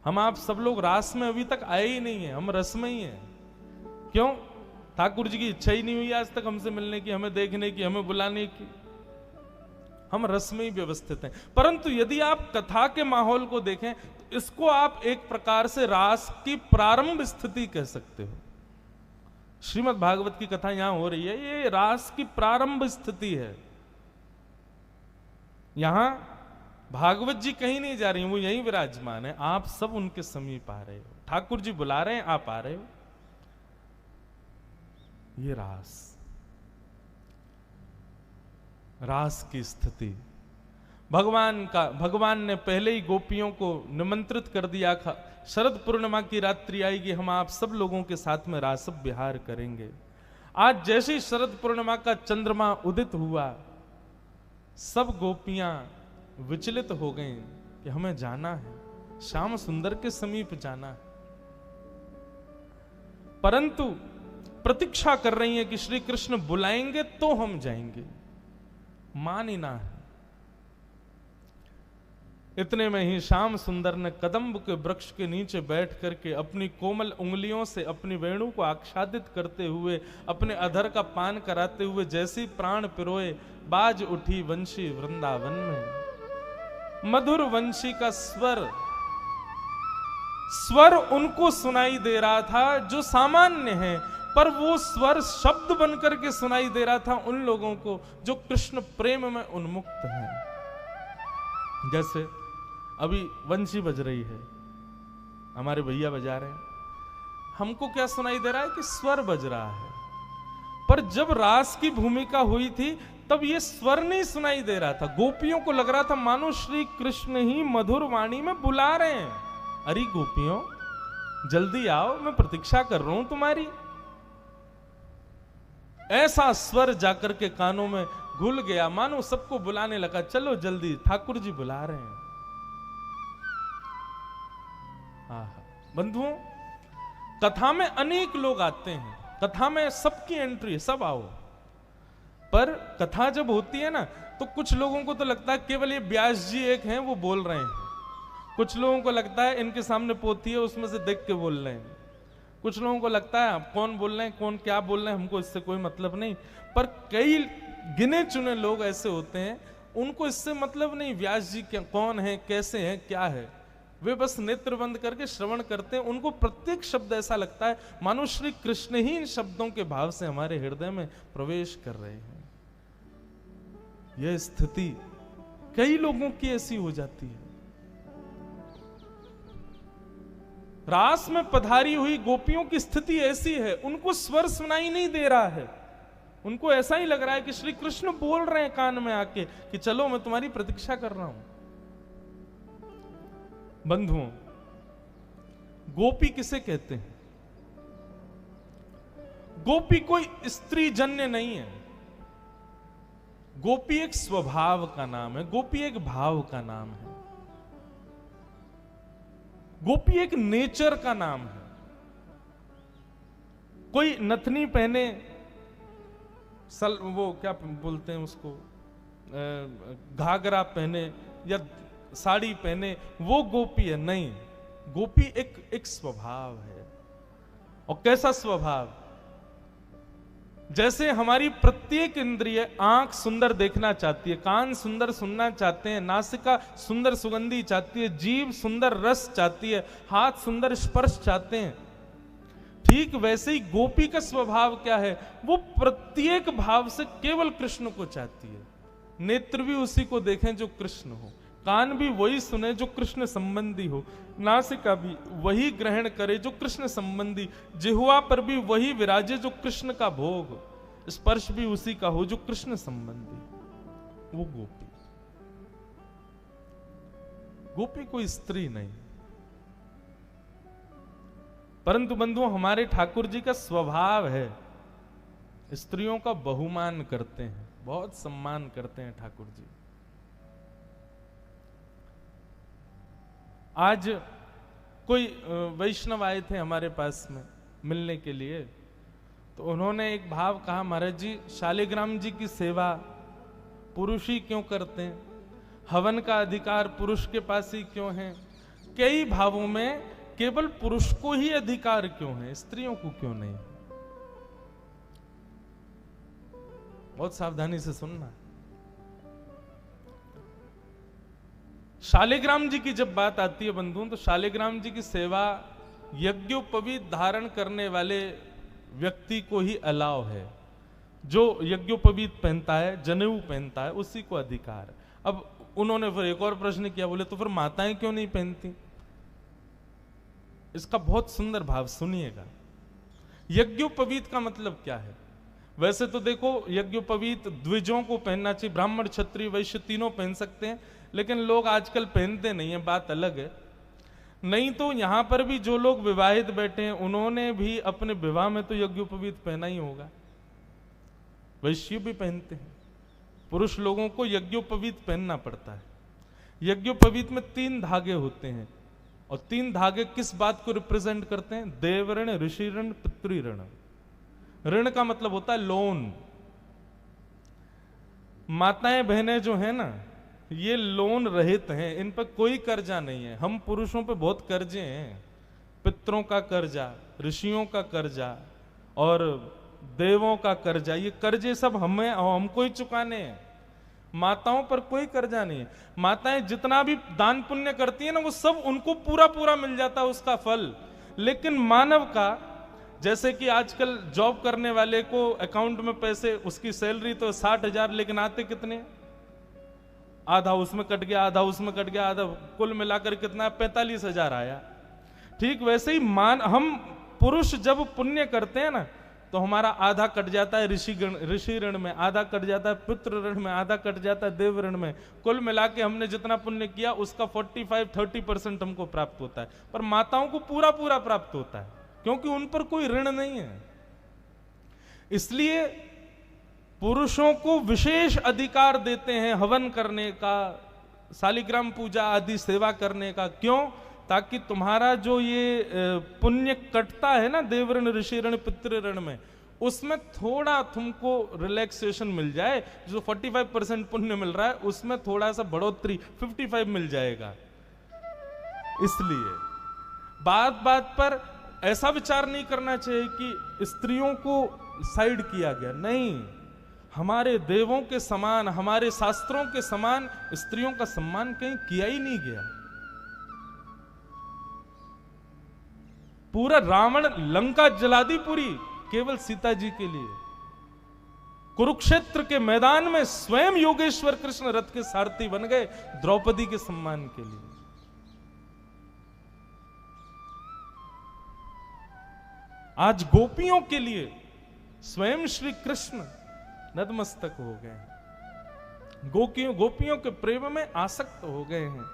हम आप सब लोग रास में अभी तक आए ही नहीं है, हम रस में ही हैं। क्यों? ठाकुर जी की इच्छा ही नहीं हुई आज तक हमसे मिलने की, हमें देखने की, हमें बुलाने की। हम रस में ही व्यवस्थित हैं। परंतु यदि आप कथा के माहौल को देखें तो इसको आप एक प्रकार से रास की प्रारंभ स्थिति कह सकते हो। श्रीमद् भागवत की कथा यहां हो रही है, ये रास की प्रारंभ स्थिति है। यहां भागवत जी कहीं नहीं जा रही, वो यहीं विराजमान है। आप सब उनके समीप आ रहे हो, ठाकुर जी बुला रहे हैं, आप आ रहे हो। ये रास, रास की स्थिति। भगवान ने पहले ही गोपियों को निमंत्रित कर दिया था, शरद पूर्णिमा की रात्रि आएगी, हम आप सब लोगों के साथ में रास विहार करेंगे। आज जैसे ही शरद पूर्णिमा का चंद्रमा उदित हुआ, सब गोपियां विचलित हो गईं कि हमें जाना है, श्याम सुंदर के समीप जाना है। परंतु प्रतीक्षा कर रही है कि श्री कृष्ण बुलाएंगे तो हम जाएंगे, मानिना है। इतने में ही श्याम सुंदर ने कदम्ब के वृक्ष के नीचे बैठ करके अपनी कोमल उंगलियों से अपनी वेणु को आच्छादित करते हुए, अपने अधर का पान कराते हुए जैसी प्राण पिरोए, बाज उठी वंशी वृंदावन में। मधुर वंशी का स्वर उनको सुनाई दे रहा था जो सामान्य है, पर वो स्वर शब्द बनकर के सुनाई दे रहा था उन लोगों को जो कृष्ण प्रेम में उन्मुक्त हैं। जैसे अभी वंशी बज रही है, हमारे भैया बजा रहे हैं, हमको क्या सुनाई दे रहा है कि स्वर बज रहा है। पर जब रास की भूमिका हुई थी तब ये स्वर नहीं सुनाई दे रहा था। गोपियों को लग रहा था मानो श्री कृष्ण ही मधुर वाणी में बुला रहे हैं। अरे गोपियों जल्दी आओ, मैं प्रतीक्षा कर रहा हूं तुम्हारी। ऐसा स्वर जाकर के कानों में घुल गया, मानो सबको बुलाने लगा, चलो जल्दी ठाकुर जी बुला रहे हैं। बंधुओं, कथा में अनेक लोग आते हैं, कथा में सबकी एंट्री है, सब आओ। पर कथा जब होती है ना तो कुछ लोगों को तो लगता है केवल ये व्यास जी एक हैं वो बोल रहे हैं, कुछ लोगों को लगता है इनके सामने पोथी है उसमें से देख के बोल रहे हैं, कुछ लोगों को लगता है कौन बोल रहे हैं, कौन क्या बोल रहे हैं, हमको इससे कोई मतलब नहीं। पर कई गिने चुने लोग ऐसे होते हैं, उनको इससे मतलब नहीं व्यास जी क्या, कौन है, कैसे हैं, क्या है, वे बस नेत्र बंद करके श्रवण करते हैं। उनको प्रत्येक शब्द ऐसा लगता है मानो श्री कृष्ण ही इन शब्दों के भाव से हमारे हृदय में प्रवेश कर रहे हैं। यह स्थिति कई लोगों की ऐसी हो जाती है। रास में पधारी हुई गोपियों की स्थिति ऐसी है, उनको स्वर सुनाई नहीं दे रहा है, उनको ऐसा ही लग रहा है कि श्री कृष्ण बोल रहे हैं कान में आके कि चलो मैं तुम्हारी प्रतीक्षा कर रहा हूं। बंधुओं, गोपी किसे कहते हैं? गोपी कोई स्त्री जन्य नहीं है। गोपी एक स्वभाव का नाम है, गोपी एक भाव का नाम है, गोपी एक नेचर का नाम है। कोई नथनी पहने, वो क्या बोलते हैं उसको, घाघरा पहने या साड़ी पहने, वो गोपी है? नहीं, गोपी एक स्वभाव है। और कैसा स्वभाव? जैसे हमारी प्रत्येक इंद्रिय, आंख सुंदर देखना चाहती है, कान सुंदर सुनना चाहते हैं, नासिका सुंदर सुगंधी चाहती है, जीभ सुंदर रस चाहती है, हाथ सुंदर स्पर्श चाहते हैं, ठीक वैसे ही गोपी का स्वभाव क्या है? वो प्रत्येक भाव से केवल कृष्ण को चाहती है। नेत्र भी उसी को देखें जो कृष्ण हो, कान भी वही सुने जो कृष्ण संबंधी हो, नासिका भी वही ग्रहण करे जो कृष्ण संबंधी, जिह्वा पर भी वही विराजे जो कृष्ण का भोग, स्पर्श भी उसी का हो जो कृष्ण संबंधी। वो गोपी। गोपी कोई स्त्री नहीं। परंतु बंधुओं, हमारे ठाकुर जी का स्वभाव है, स्त्रियों का बहुमान करते हैं, बहुत सम्मान करते हैं ठाकुर जी। आज कोई वैष्णव आए थे हमारे पास में मिलने के लिए, तो उन्होंने एक भाव कहा, महाराज जी, शालिग्राम जी की सेवा पुरुष ही क्यों करते हैं? हवन का अधिकार पुरुष के पास ही क्यों है? कई भावों में केवल पुरुष को ही अधिकार क्यों है, स्त्रियों को क्यों नहीं? बहुत सावधानी से सुनना। शालिग्राम जी की जब बात आती है बंधुओं, तो शालिग्राम जी की सेवा यज्ञोपवीत धारण करने वाले व्यक्ति को ही अलाव है। जो यज्ञोपवीत पहनता है, जनेऊ पहनता है, उसी को अधिकार। अब उन्होंने फिर एक और प्रश्न किया, बोले तो फिर माताएं क्यों नहीं पहनती? इसका बहुत सुंदर भाव सुनिएगा। यज्ञोपवीत का मतलब क्या है? वैसे तो देखो, यज्ञोपवीत द्विजों को पहनना चाहिए, ब्राह्मण क्षत्रिय वैश्य तीनों पहन सकते हैं, लेकिन लोग आजकल पहनते नहीं है, बात अलग है। नहीं तो यहां पर भी जो लोग विवाहित बैठे हैं, उन्होंने भी अपने विवाह में तो यज्ञोपवीत पहना ही होगा। वैश्य भी पहनते हैं। पुरुष लोगों को यज्ञोपवीत पहनना पड़ता है। यज्ञोपवीत में 3 धागे होते हैं, और 3 धागे किस बात को रिप्रेजेंट करते हैं? देव ऋण, ऋषि ऋण, पितृ ऋण। ऋण का मतलब होता है लोन। माताएं बहनें जो है ना, ये लोन रहित हैं, इन पर कोई कर्जा नहीं है। हम पुरुषों पे बहुत कर्जे हैं, पितरों का कर्जा, ऋषियों का कर्जा और देवों का कर्जा, ये कर्जे सब हमें हमको ही चुकाने हैं। माताओं पर कोई कर्जा नहीं है। माताएं जितना भी दान पुण्य करती है ना, वो सब उनको पूरा पूरा मिल जाता है उसका फल। लेकिन मानव का, जैसे कि आजकल जॉब करने वाले को अकाउंट में पैसे, उसकी सैलरी तो 60,000, लेकिन आते कितने? आधा उसमें कट गया, आधा उसमें कट गया, आधा कुल मिलाकर कितना? 45,000 आया। ठीक वैसे ही हम पुरुष जब पुण्य करते हैं ना, तो हमारा आधा कट जाता है ऋषि ऋण में, आधा कट जाता है पितृ ऋण में, आधा कट जाता है देव ऋण में। कुल मिला के हमने जितना पुण्य किया उसका 45-30% हमको प्राप्त होता है। पर माताओं को पूरा पूरा प्राप्त होता है, क्योंकि उन पर कोई ऋण नहीं है। इसलिए पुरुषों को विशेष अधिकार देते हैं हवन करने का, शालिग्राम पूजा आदि सेवा करने का। क्यों? ताकि तुम्हारा जो ये पुण्य कटता है ना, देव ऋण, ऋषि ऋण, पितृ ऋण में, उसमें थोड़ा तुमको रिलैक्सेशन मिल जाए। जो 45% पुण्य मिल रहा है, उसमें थोड़ा सा बढ़ोतरी 55 मिल जाएगा। इसलिए बात बात पर ऐसा विचार नहीं करना चाहिए कि स्त्रियों को साइड किया गया। नहीं, हमारे देवों के समान, हमारे शास्त्रों के समान स्त्रियों का सम्मान कहीं किया ही नहीं गया। पूरा रावण लंका जला दी पूरी, केवल सीता जी के लिए। कुरुक्षेत्र के मैदान में स्वयं योगेश्वर कृष्ण रथ के सारथी बन गए द्रौपदी के सम्मान के लिए। आज गोपियों के लिए स्वयं श्री कृष्ण नतमस्तक हो गए, गोपियों के प्रेम में आसक्त हो गए हैं।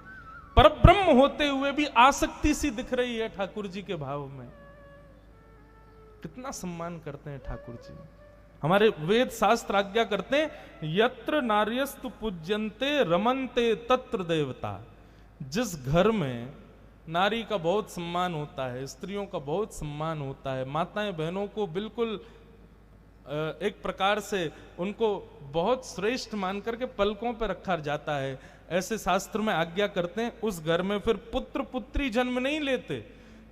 परब्रह्म होते हुए भी आसक्ति सी दिख रही है ठाकुर जी के भाव में। कितना सम्मान करते हैं ठाकुर जी। हमारे वेद शास्त्र आज्ञा करते हैं, यत्र नार्यस्तु पूज्यन्ते रमन्ते तत्र देवता। जिस घर में नारी का बहुत सम्मान होता है, स्त्रियों का बहुत सम्मान होता है, माताएं बहनों को बिल्कुल एक प्रकार से उनको बहुत श्रेष्ठ मान करके पलकों पर रखा जाता है, ऐसे शास्त्र में आज्ञा करते हैं, उस घर में फिर पुत्र पुत्री जन्म नहीं लेते।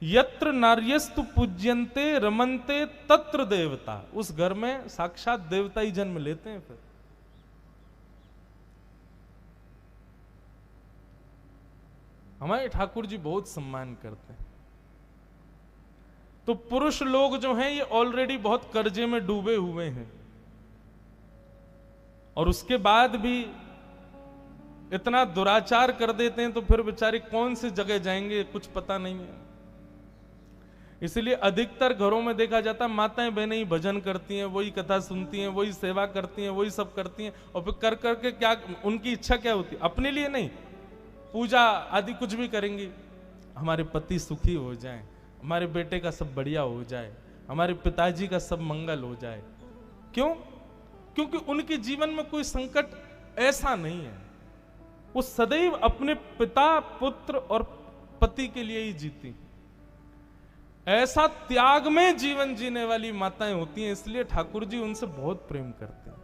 यत्र नार्यस्तु पूज्यन्ते रमन्ते तत्र देवता। उस घर में साक्षात देवता ही जन्म लेते हैं। फिर हमारे ठाकुर जी बहुत सम्मान करते हैं। तो पुरुष लोग जो हैं ये ऑलरेडी बहुत कर्जे में डूबे हुए हैं, और उसके बाद भी इतना दुराचार कर देते हैं, तो फिर बेचारे कौन सी जगह जाएंगे कुछ पता नहीं है। इसलिए अधिकतर घरों में देखा जाता है माताएं बहनें ही भजन करती हैं, वही कथा सुनती हैं, वही सेवा करती हैं, वही सब करती हैं, और फिर कर करके क्या उनकी इच्छा क्या होती है? अपने लिए नहीं, पूजा आदि कुछ भी करेंगी, हमारे पति सुखी हो जाएं, हमारे बेटे का सब बढ़िया हो जाए, हमारे पिताजी का सब मंगल हो जाए। क्यों? क्योंकि उनके जीवन में कोई संकट ऐसा नहीं है। वो सदैव अपने पिता पुत्र और पति के लिए ही जीती। ऐसा त्याग में जीवन जीने वाली माताएं होती हैं, इसलिए ठाकुर जी उनसे बहुत प्रेम करते हैं।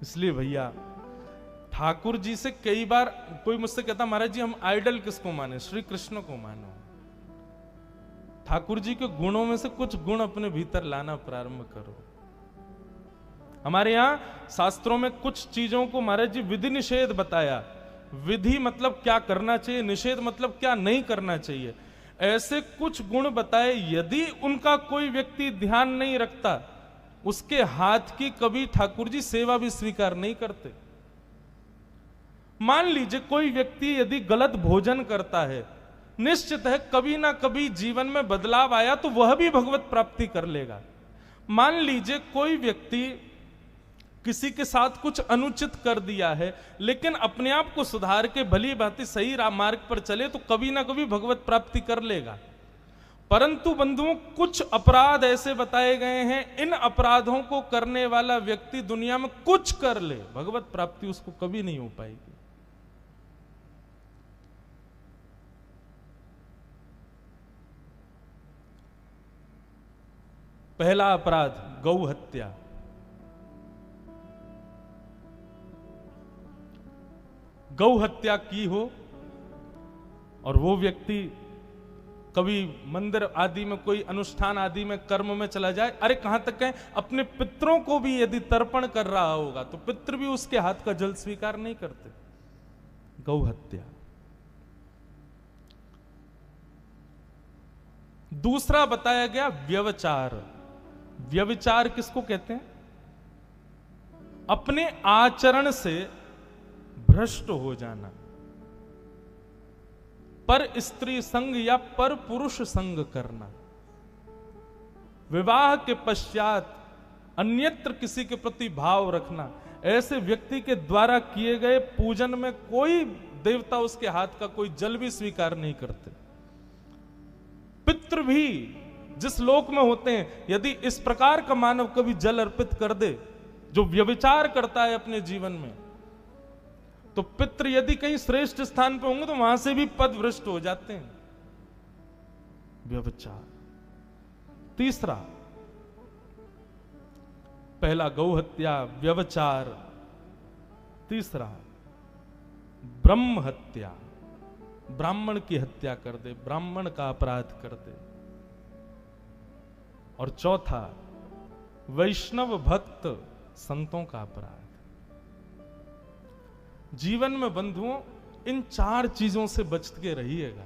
इसलिए भैया ठाकुर जी से कई बार कोई मुझसे कहता, महाराज जी हम आइडल किसको माने? श्री कृष्ण को मानो। ठाकुर जी के गुणों में से कुछ गुण अपने भीतर लाना प्रारंभ करो। हमारे यहां शास्त्रों में कुछ चीजों को महाराज जी विधि निषेध बताया। विधि मतलब क्या करना चाहिए, निषेध मतलब क्या नहीं करना चाहिए। ऐसे कुछ गुण बताए, यदि उनका कोई व्यक्ति ध्यान नहीं रखता, उसके हाथ की कभी ठाकुर जी सेवा भी स्वीकार नहीं करते। मान लीजिए कोई व्यक्ति यदि गलत भोजन करता है, निश्चित है कभी ना कभी जीवन में बदलाव आया तो वह भी भगवत प्राप्ति कर लेगा। मान लीजिए कोई व्यक्ति किसी के साथ कुछ अनुचित कर दिया है, लेकिन अपने आप को सुधार के भली भांति सही मार्ग पर चले तो कभी ना कभी भगवत प्राप्ति कर लेगा। परंतु बंधुओं, कुछ अपराध ऐसे बताए गए हैं, इन अपराधों को करने वाला व्यक्ति दुनिया में कुछ कर ले, भगवत प्राप्ति उसको कभी नहीं हो पाएगी। पहला अपराध गौ हत्या। गौ हत्या की हो और वो व्यक्ति कभी मंदिर आदि में कोई अनुष्ठान आदि में कर्म में चला जाए, अरे कहां तक है, अपने पितरों को भी यदि तर्पण कर रहा होगा तो पितृ भी उसके हाथ का जल स्वीकार नहीं करते। गौ हत्या। दूसरा बताया गया व्यभिचार। व्यभिचार किसको कहते हैं? अपने आचरण से भ्रष्ट हो जाना, पर स्त्री संग या पर पुरुष संग करना, विवाह के पश्चात अन्यत्र किसी के प्रति भाव रखना, ऐसे व्यक्ति के द्वारा किए गए पूजन में कोई देवता उसके हाथ का कोई जल भी स्वीकार नहीं करते। पितृ भी जिस लोक में होते हैं, यदि इस प्रकार का मानव कभी जल अर्पित कर दे, जो व्यभिचार करता है अपने जीवन में, तो पितृ यदि कहीं श्रेष्ठ स्थान पे होंगे तो वहां से भी पद भ्रष्ट हो जाते हैं। व्यभिचार। तीसरा, पहला गौ हत्या, व्यभिचार। तीसरा ब्रह्म हत्या, ब्राह्मण की हत्या कर दे, ब्राह्मण का अपराध कर दे। और चौथा वैष्णव भक्त संतों का अपराध। जीवन में बंधुओं इन चार चीजों से बच के रहिएगा।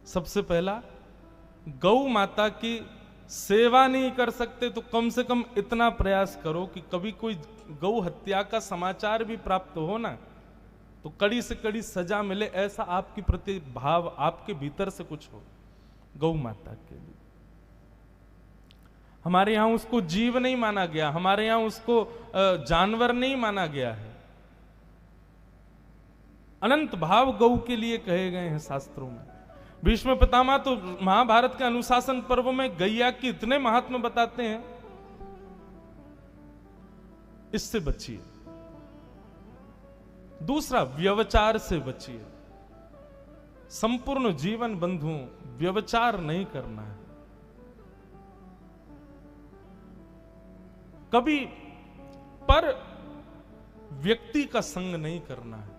सबसे पहला गौ माता की सेवा नहीं कर सकते तो कम से कम इतना प्रयास करो कि कभी कोई गौ हत्या का समाचार भी प्राप्त हो ना, तो कड़ी से कड़ी सजा मिले, ऐसा आपके प्रति भाव आपके भीतर से कुछ हो गौ माता के लिए। हमारे यहां उसको जीव नहीं माना गया, हमारे यहां उसको जानवर नहीं माना गया है। अनंत भाव गौ के लिए कहे गए हैं शास्त्रों में। भीष्म पितामह तो महाभारत के अनुशासन पर्व में गैया के इतने महात्मा बताते हैं, इससे बचिए। दूसरा, व्यभिचार से बचिए। संपूर्ण जीवन बंधुओं व्यभिचार नहीं करना है। कभी पर व्यक्ति का संग नहीं करना है,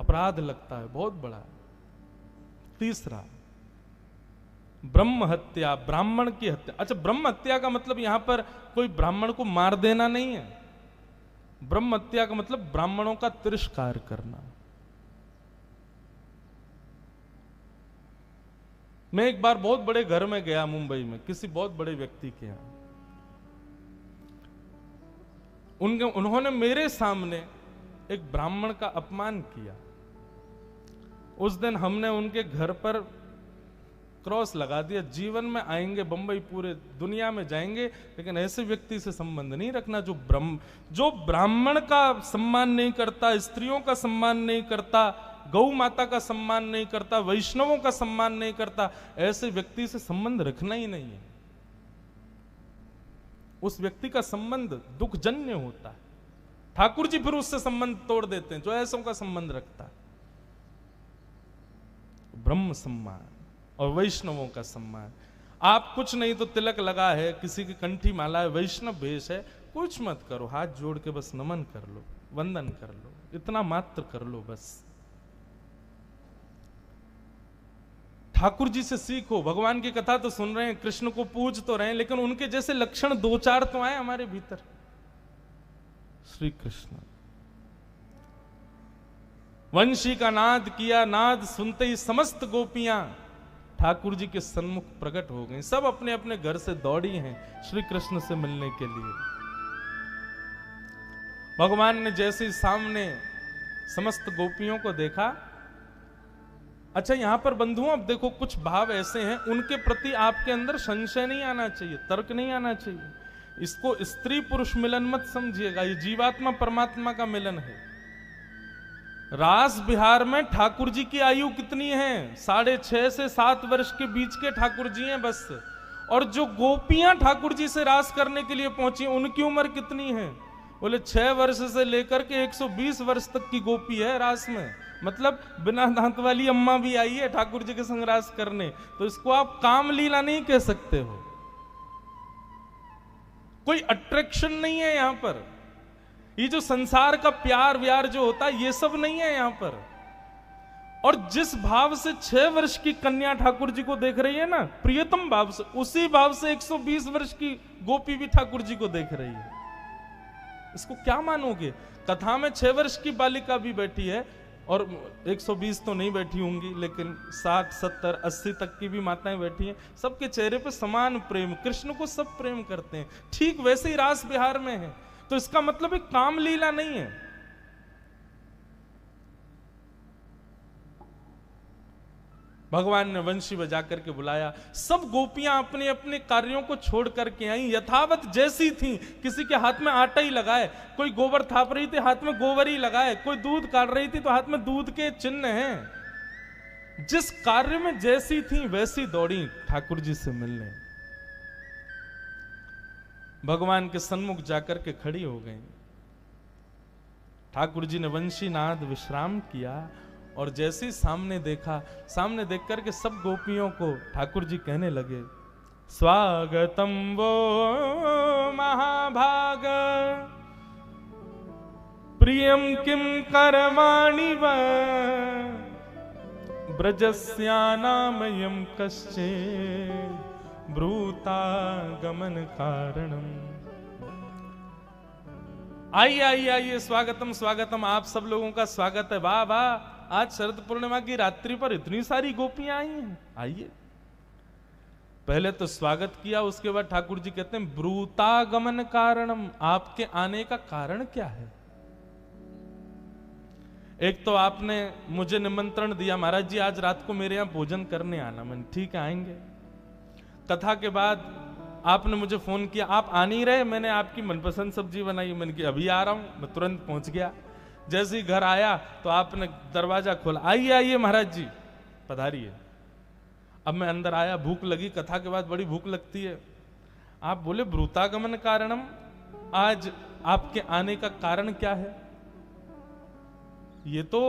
अपराध लगता है बहुत बड़ा। तीसरा, ब्रह्म हत्या, ब्राह्मण की हत्या। अच्छा, ब्रह्म हत्या का मतलब यहां पर कोई ब्राह्मण को मार देना नहीं है। ब्रह्म हत्या का मतलब ब्राह्मणों का तिरस्कार करना। मैं एक बार बहुत बड़े घर में गया मुंबई में, किसी बहुत बड़े व्यक्ति के यहां। उन्होंने मेरे सामने एक ब्राह्मण का अपमान किया। उस दिन हमने उनके घर पर क्रॉस लगा दिया, जीवन में आएंगे बंबई, पूरे दुनिया में जाएंगे, लेकिन ऐसे व्यक्ति से संबंध नहीं रखना जो ब्राह्मण का सम्मान नहीं करता, स्त्रियों का सम्मान नहीं करता, गौ माता का सम्मान नहीं करता, वैष्णवों का सम्मान नहीं करता, ऐसे व्यक्ति से संबंध रखना ही नहीं है। उस व्यक्ति का संबंध दुखजन्य होता है। ठाकुर जी फिर उससे संबंध तोड़ देते हैं जो ऐसों का संबंध रखता है। ब्रह्म सम्मान और वैष्णवों का सम्मान। आप कुछ नहीं तो तिलक लगा है, किसी की कंठी माला है, वैष्णव वेश है, कुछ मत करो, हाथ जोड़ के बस नमन कर लो, वंदन कर लो, इतना मात्र कर लो बस। ठाकुर जी से सीखो। भगवान की कथा तो सुन रहे हैं, कृष्ण को पूज तो रहे हैं, लेकिन उनके जैसे लक्षण दो चार तो आए हमारे भीतर। श्री कृष्ण वंशी का नाद किया, नाद सुनते ही समस्त गोपियां ठाकुर जी के सन्मुख प्रकट हो गई। सब अपने अपने घर से दौड़ी हैं श्री कृष्ण से मिलने के लिए। भगवान ने जैसे सामने समस्त गोपियों को देखा। अच्छा, यहां पर बंधुओं अब देखो, कुछ भाव ऐसे हैं उनके प्रति आपके अंदर संशय नहीं आना चाहिए, तर्क नहीं आना चाहिए। इसको स्त्री पुरुष मिलन मत समझिएगा, ये जीवात्मा परमात्मा का मिलन है। रास बिहार में ठाकुर जी की आयु कितनी है? 6.5 से 7 वर्ष के बीच के ठाकुर जी हैं बस। और जो गोपियां ठाकुर जी से रास करने के लिए पहुंची उनकी उम्र कितनी है? बोले 6 वर्ष से लेकर के 120 वर्ष तक की गोपी है रास में। मतलब बिना दांत वाली अम्मा भी आई है ठाकुर जी के संग रास करने। तो इसको आप काम लीला नहीं कह सकते हो। कोई अट्रैक्शन नहीं है यहां पर। ये जो संसार का प्यार व्यार जो होता है ये सब नहीं है यहां पर। और जिस भाव से 6 वर्ष की कन्या ठाकुर जी को देख रही है ना, प्रियतम भाव से, उसी भाव से 120 वर्ष की गोपी भी ठाकुर जी को देख रही है। इसको क्या मानोगे? कथा में 6 वर्ष की बालिका भी बैठी है और 120 तो नहीं बैठी होंगी, लेकिन 60, 70, 80 तक की भी माताएं बैठी हैं। सबके चेहरे पे समान प्रेम, कृष्ण को सब प्रेम करते हैं। ठीक वैसे ही रास बिहार में है। तो इसका मतलब एक काम लीला नहीं है। भगवान ने वंशी बजा करके बुलाया। सब गोपियां अपने अपने कार्यों को छोड़ करके आई, यथावत जैसी थी। किसी के हाथ में आटा ही लगाए, कोई गोबर थाप रही थी हाथ में गोबर ही लगाए, कोई दूध काट रही थी तो हाथ में दूध के चिन्ह हैं। जिस कार्य में जैसी थी वैसी दौड़ी ठाकुर जी से मिलने। भगवान के सन्मुख जाकर के खड़ी हो गई। ठाकुर जी ने वंशी नाद विश्राम किया और जैसे ही सामने देखा, सामने देख करके सब गोपियों को ठाकुर जी कहने लगे, स्वागतम वो महाभाग प्रियम किम करवाणि व ब्रजस्यानामयं कश्चे ब्रूता गमन कारणम। आइए आइए आइए, स्वागतम स्वागतम, आप सब लोगों का स्वागत है। वाह वाह, आज शरद पूर्णिमा की रात्रि पर इतनी सारी गोपियां आई हैं। आइए, पहले तो स्वागत किया, उसके बाद ठाकुर जी कहते हैं ब्रूतागमन कारणम, आपके आने का कारण क्या है? एक तो आपने मुझे निमंत्रण दिया, महाराज जी आज रात को मेरे यहां भोजन करने आना। मैंने ठीक है आएंगे। कथा के बाद आपने मुझे फोन किया, आप आ नहीं रहे, मैंने आपकी मनपसंद सब्जी बनाई। मैंने कहा अभी आ रहा हूं, मैं तुरंत पहुंच गया। जैसे ही घर आया तो आपने दरवाजा खोला, आइए आइए महाराज जी पधारिए। अब मैं अंदर आया, भूख लगी, कथा के बाद बड़ी भूख लगती है। आप बोले ब्रूतागमन कारणम, आज आपके आने का कारण क्या है? ये तो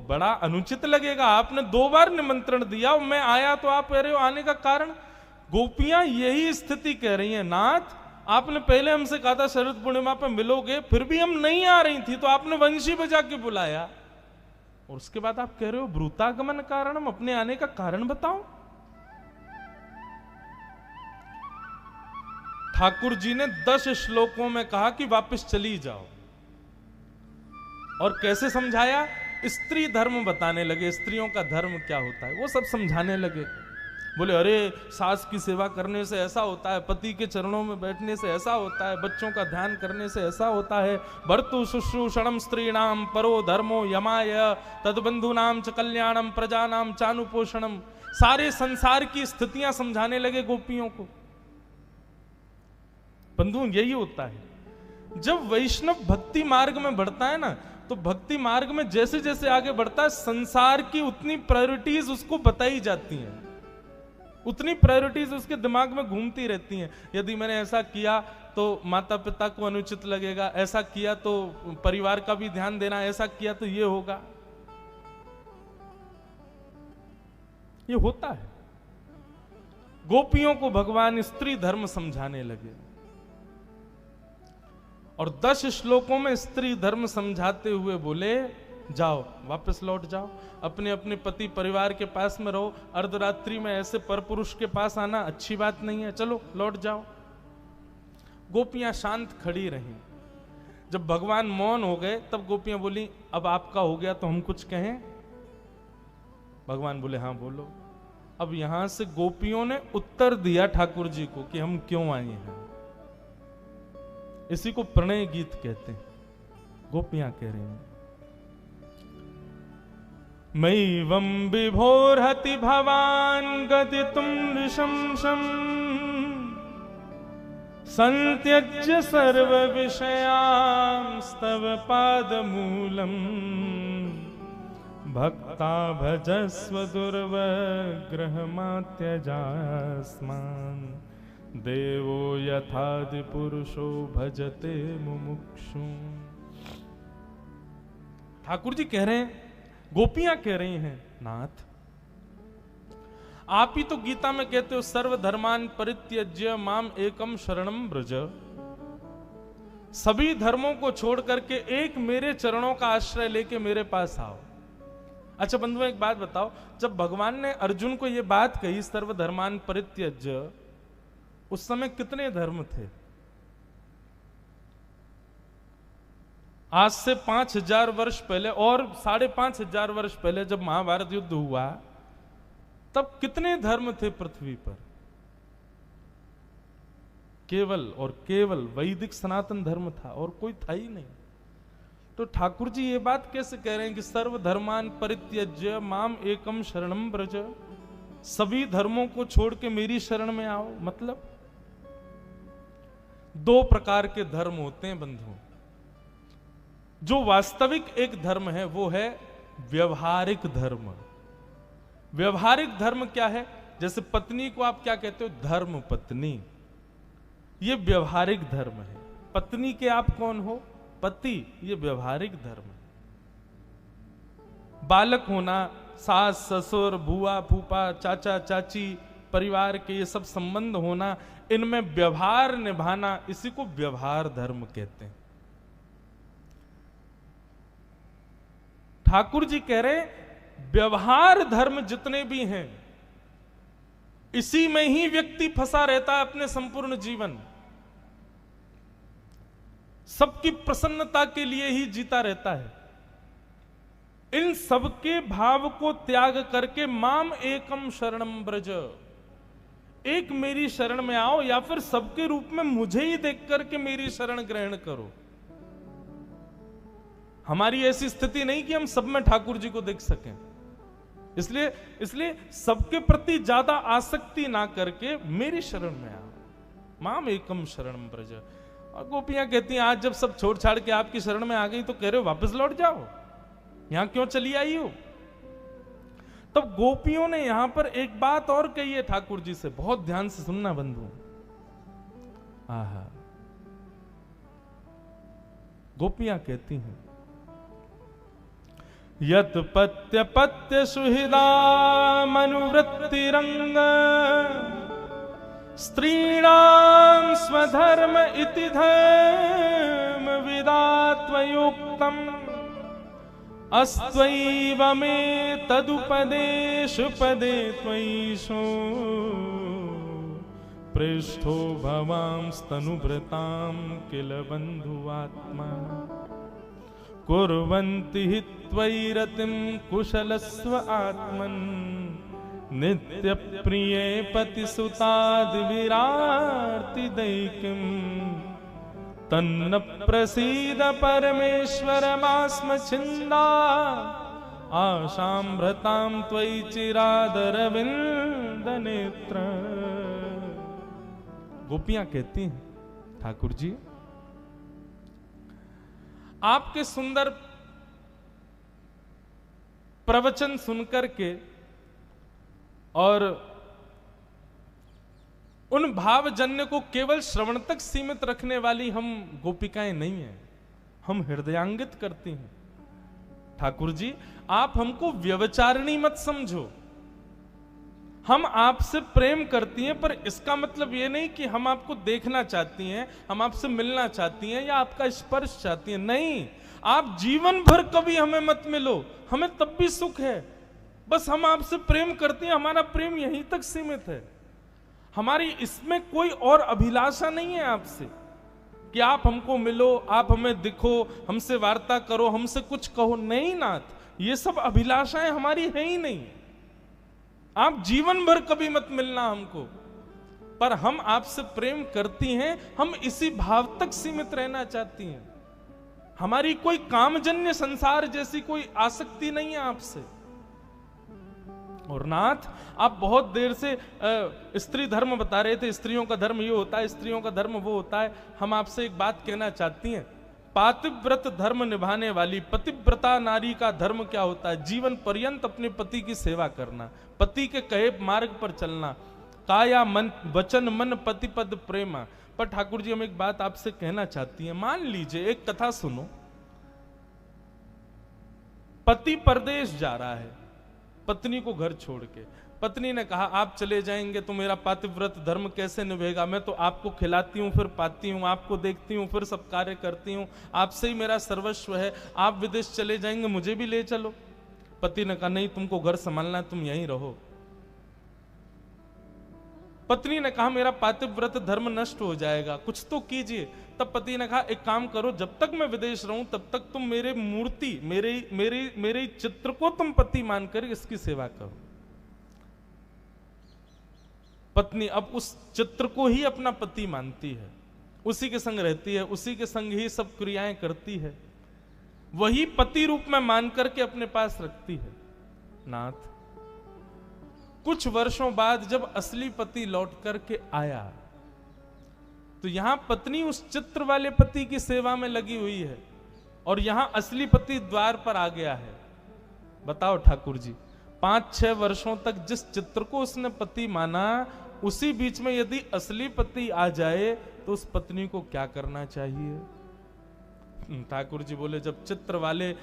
बड़ा अनुचित लगेगा, आपने 2 बार निमंत्रण दिया, मैं आया तो आप कह रहे हो आने का कारण। गोपियां यही स्थिति कह रही हैं, नाथ आपने पहले हमसे कहा था शरद पूर्णिमा पे मिलोगे, फिर भी हम नहीं आ रही थी तो आपने वंशी बजा के बुलाया, और उसके बाद आप कह रहे हो ब्रूतागमन कारणम, अपने आने का कारण बताओ। ठाकुर जी ने 10 श्लोकों में कहा कि वापस चली जाओ, और कैसे समझाया? स्त्री धर्म बताने लगे, स्त्रियों का धर्म क्या होता है वो सब समझाने लगे। बोले अरे सास की सेवा करने से ऐसा होता है, पति के चरणों में बैठने से ऐसा होता है, बच्चों का ध्यान करने से ऐसा होता है, भर्तु शुश्रूषणम स्त्रीणाम परो धर्मो यमाय तद्बंधुनाम च कल्याणम प्रजानाम चानुपोषणम। सारे संसार की स्थितियां समझाने लगे गोपियों को। बंधु यही होता है, जब वैष्णव भक्ति मार्ग में बढ़ता है ना, तो भक्ति मार्ग में जैसे जैसे आगे बढ़ता है, संसार की उतनी प्रायोरिटीज उसको बताई जाती हैं, उतनी प्रायोरिटीज उसके दिमाग में घूमती रहती हैं। यदि मैंने ऐसा किया तो माता पिता को अनुचित लगेगा, ऐसा किया तो परिवार का भी ध्यान देना, ऐसा किया तो ये होगा। ये होता है। गोपियों को भगवान स्त्री धर्म समझाने लगे, और 10 श्लोकों में स्त्री धर्म समझाते हुए बोले जाओ, वापस लौट जाओ, अपने अपने पति परिवार के पास में रहो। अर्धरात्रि में ऐसे परपुरुष के पास आना अच्छी बात नहीं है, चलो लौट जाओ। गोपियां शांत खड़ी रहीं। जब भगवान मौन हो गए तब गोपियां बोली अब आपका हो गया तो हम कुछ कहें? भगवान बोले हाँ बोलो। अब यहां से गोपियों ने उत्तर दिया ठाकुर जी को कि हम क्यों आए हैं। इसी को प्रणय गीत कहते हैं। गोपियां कह रही हैं मैवं विभोरहति भवान् गदितुं नृशंसम् संत्यज्य सर्व विषयांस्तव पादमूलम् भक्ता भजस्व दुर्वग्रहमात्यजास्मान् देवो यथादि पुरुषो भजते मुमुक्षु। ठाकुर जी कह रहे हैं, गोपियां कह रही हैं नाथ आप ही तो गीता में कहते हो सर्वधर्मान परित्यज्य माम एकम शरणम ब्रज, सभी धर्मों को छोड़ करके एक मेरे चरणों का आश्रय लेके मेरे पास आओ। अच्छा बंधुओं एक बात बताओ, जब भगवान ने अर्जुन को यह बात कही सर्वधर्मान परित्यज्य, उस समय कितने धर्म थे? आज से 5000 वर्ष पहले और 5500 वर्ष पहले जब महाभारत युद्ध हुआ तब कितने धर्म थे पृथ्वी पर? केवल और केवल वैदिक सनातन धर्म था और कोई था ही नहीं। तो ठाकुर जी ये बात कैसे कह रहे हैं कि सर्वधर्मान परित्यज्य माम एकम शरणम ब्रज, सभी धर्मों को छोड़ के मेरी शरण में आओ? मतलब 2 प्रकार के धर्म होते हैं बंधुओं। जो वास्तविक एक धर्म है वो है व्यवहारिक धर्म। व्यवहारिक धर्म क्या है? जैसे पत्नी को आप क्या कहते हो? धर्म पत्नी। ये व्यवहारिक धर्म है। पत्नी के आप कौन हो? पति। ये व्यवहारिक धर्म है। बालक होना, सास ससुर बुआ फूफा चाचा चाची परिवार के ये सब संबंध होना, इनमें व्यवहार निभाना, इसी को व्यवहार धर्म कहते हैं। ठाकुर जी कह रहे व्यवहार धर्म जितने भी हैं इसी में ही व्यक्ति फंसा रहता है अपने संपूर्ण जीवन, सबकी प्रसन्नता के लिए ही जीता रहता है। इन सबके भाव को त्याग करके माम एकम शरणम ब्रज, एक मेरी शरण में आओ, या फिर सबके रूप में मुझे ही देख करके मेरी शरण ग्रहण करो। हमारी ऐसी स्थिति नहीं कि हम सब में ठाकुर जी को देख सकें, इसलिए सबके प्रति ज्यादा आसक्ति ना करके मेरी शरण में आओ। माम एकम शरणम ब्रज। और गोपियां कहती हैं आज जब सब छोड़ छाड़ के आपकी शरण में आ गई तो कह रहे हो वापस लौट जाओ, यहां क्यों चली आई हो? तब गोपियों ने यहां पर एक बात और कही है ठाकुर जी से, बहुत ध्यान से सुनना बंधु। आहा, गोपियां कहती हैं यत पत्य पत्य सुहृदा मनुवृत्तिरंग स्त्रीणां स्वधर्म इति धर्म विदात्वयोक्तम् अस्त्वैव मे तदुपदेश पदे त्वयीशो पृष्ठो भवांस्तनुभृतां किल बन्धुआत्मा कुर्वन्ति हि त्वयि रतिं कुशलस्व आत्मन् नित्य प्रिये पतिसुताद्विरार्तिदैकिं तन्न प्रसीद परमेश्वरमास्म छिन्दा आशाम्भृतां त्वयि चिरादरविन्द नेत्र। गोपियां कहती हैं ठाकुर जी आपके सुंदर प्रवचन सुनकर के और उन भावजन्य को केवल श्रवण तक सीमित रखने वाली हम गोपिकाएं नहीं हैं, हम हृदयांगित करती हैं। ठाकुर जी आप हमको व्यभिचारिणी मत समझो, हम आपसे प्रेम करती हैं, पर इसका मतलब ये नहीं कि हम आपको देखना चाहती हैं, हम आपसे मिलना चाहती हैं या आपका स्पर्श चाहती हैं। नहीं, आप जीवन भर कभी हमें मत मिलो, हमें तब भी सुख है। बस हम आपसे प्रेम करती हैं, हमारा प्रेम यहीं तक सीमित है, हमारी इसमें कोई और अभिलाषा नहीं है आपसे कि आप हमको मिलो, आप हमें दिखो, हमसे वार्ता करो, हमसे कुछ कहो। नहीं नाथ, ये सब अभिलाषाएं हमारी है ही नहीं। आप जीवन भर कभी मत मिलना हमको, पर हम आपसे प्रेम करती हैं, हम इसी भाव तक सीमित रहना चाहती हैं। हमारी कोई कामजन्य संसार जैसी कोई आसक्ति नहीं है आपसे। और नाथ आप बहुत देर से स्त्री धर्म बता रहे थे, स्त्रियों का धर्म ये होता है, स्त्रियों का धर्म वो होता है। हम आपसे एक बात कहना चाहती हैं, पातिव्रत धर्म निभाने वाली पतिव्रता नारी का धर्म क्या होता है? जीवन पर्यंत अपने पति की सेवा करना, पति के कहे मार्ग पर चलना, काया मन वचन मन पति पद प्रेम। पर ठाकुर जी हम एक बात आपसे कहना चाहती हैं, मान लीजिए एक कथा सुनो, पति परदेश जा रहा है पत्नी को घर छोड़ के। पत्नी ने कहा आप चले जाएंगे तो मेरा पातिव्रत धर्म कैसे निभेगा? मैं तो आपको खिलाती हूँ, फिर पाती हूँ, आपको देखती हूँ, फिर सब कार्य करती हूँ, आपसे ही मेरा सर्वस्व है। आप विदेश चले जाएंगे, मुझे भी ले चलो। पति ने कहा नहीं, तुमको घर संभालना है, तुम यहीं रहो। पत्नी ने कहा मेरा पातिव्रत धर्म नष्ट हो जाएगा, कुछ तो कीजिए। तब पति ने कहा एक काम करो, जब तक मैं विदेश रहूं तब तक तुम मेरे मूर्ति मेरे चित्र को तुम पति मानकर इसकी सेवा करो। पत्नी अब उस चित्र को ही अपना पति मानती है, उसी के संग रहती है, उसी के संग ही सब क्रियाएं करती है, वही पति रूप में मान करके अपने पास रखती है। नाथ, कुछ वर्षों बाद जब असली पति लौट करके आया तो यहां पत्नी उस चित्र वाले पति की सेवा में लगी हुई है और यहां असली पति द्वार पर आ गया है। बताओ ठाकुर जी, 5-6 वर्षों तक जिस चित्र को उसने पति माना, उसी बीच में यदि असली पति आ जाए तो उस पत्नी को क्या करना चाहिए? ठाकुर जी बोले जब चित्र वाले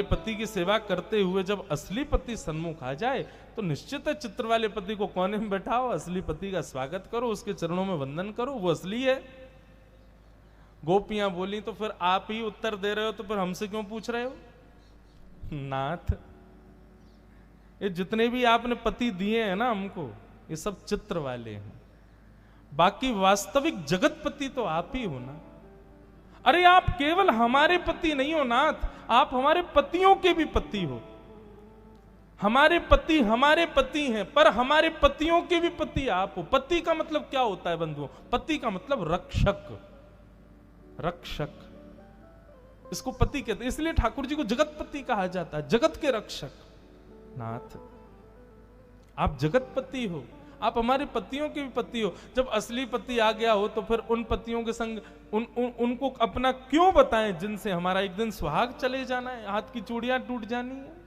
पति की सेवा करते हुए जब असली पति सन्मुख आ जाए तो निश्चित है चित्र वाले पति को कोने में बैठाओ, असली पति का स्वागत करो, उसके चरणों में वंदन करो, वो असली है। गोपियां बोली तो फिर आप ही उत्तर दे रहे हो, तो फिर हमसे क्यों पूछ रहे हो? नाथ, ये जितने भी आपने पति दिए हैं ना हमको, ये सब चित्र वाले हैं, बाकी वास्तविक जगत पति तो आप ही हो ना। अरे आप केवल हमारे पति नहीं हो नाथ, आप हमारे पतियों के भी पति हो। हमारे पति हैं, पर हमारे पतियों के भी पति आप हो। पति का मतलब क्या होता है बंधुओं? पति का मतलब रक्षक, रक्षक, इसको पति कहते हैं। इसलिए ठाकुर जी को जगतपति कहा जाता है, जगत के रक्षक। नाथ, आप जगतपति हो, आप हमारे पतियों के भी पति हो। जब असली पति आ गया हो तो फिर उन पतियों के संग उनको अपना क्यों बताएं जिनसे हमारा एक दिन सुहाग चले जाना है, हाथ की चूड़ियां टूट जानी है।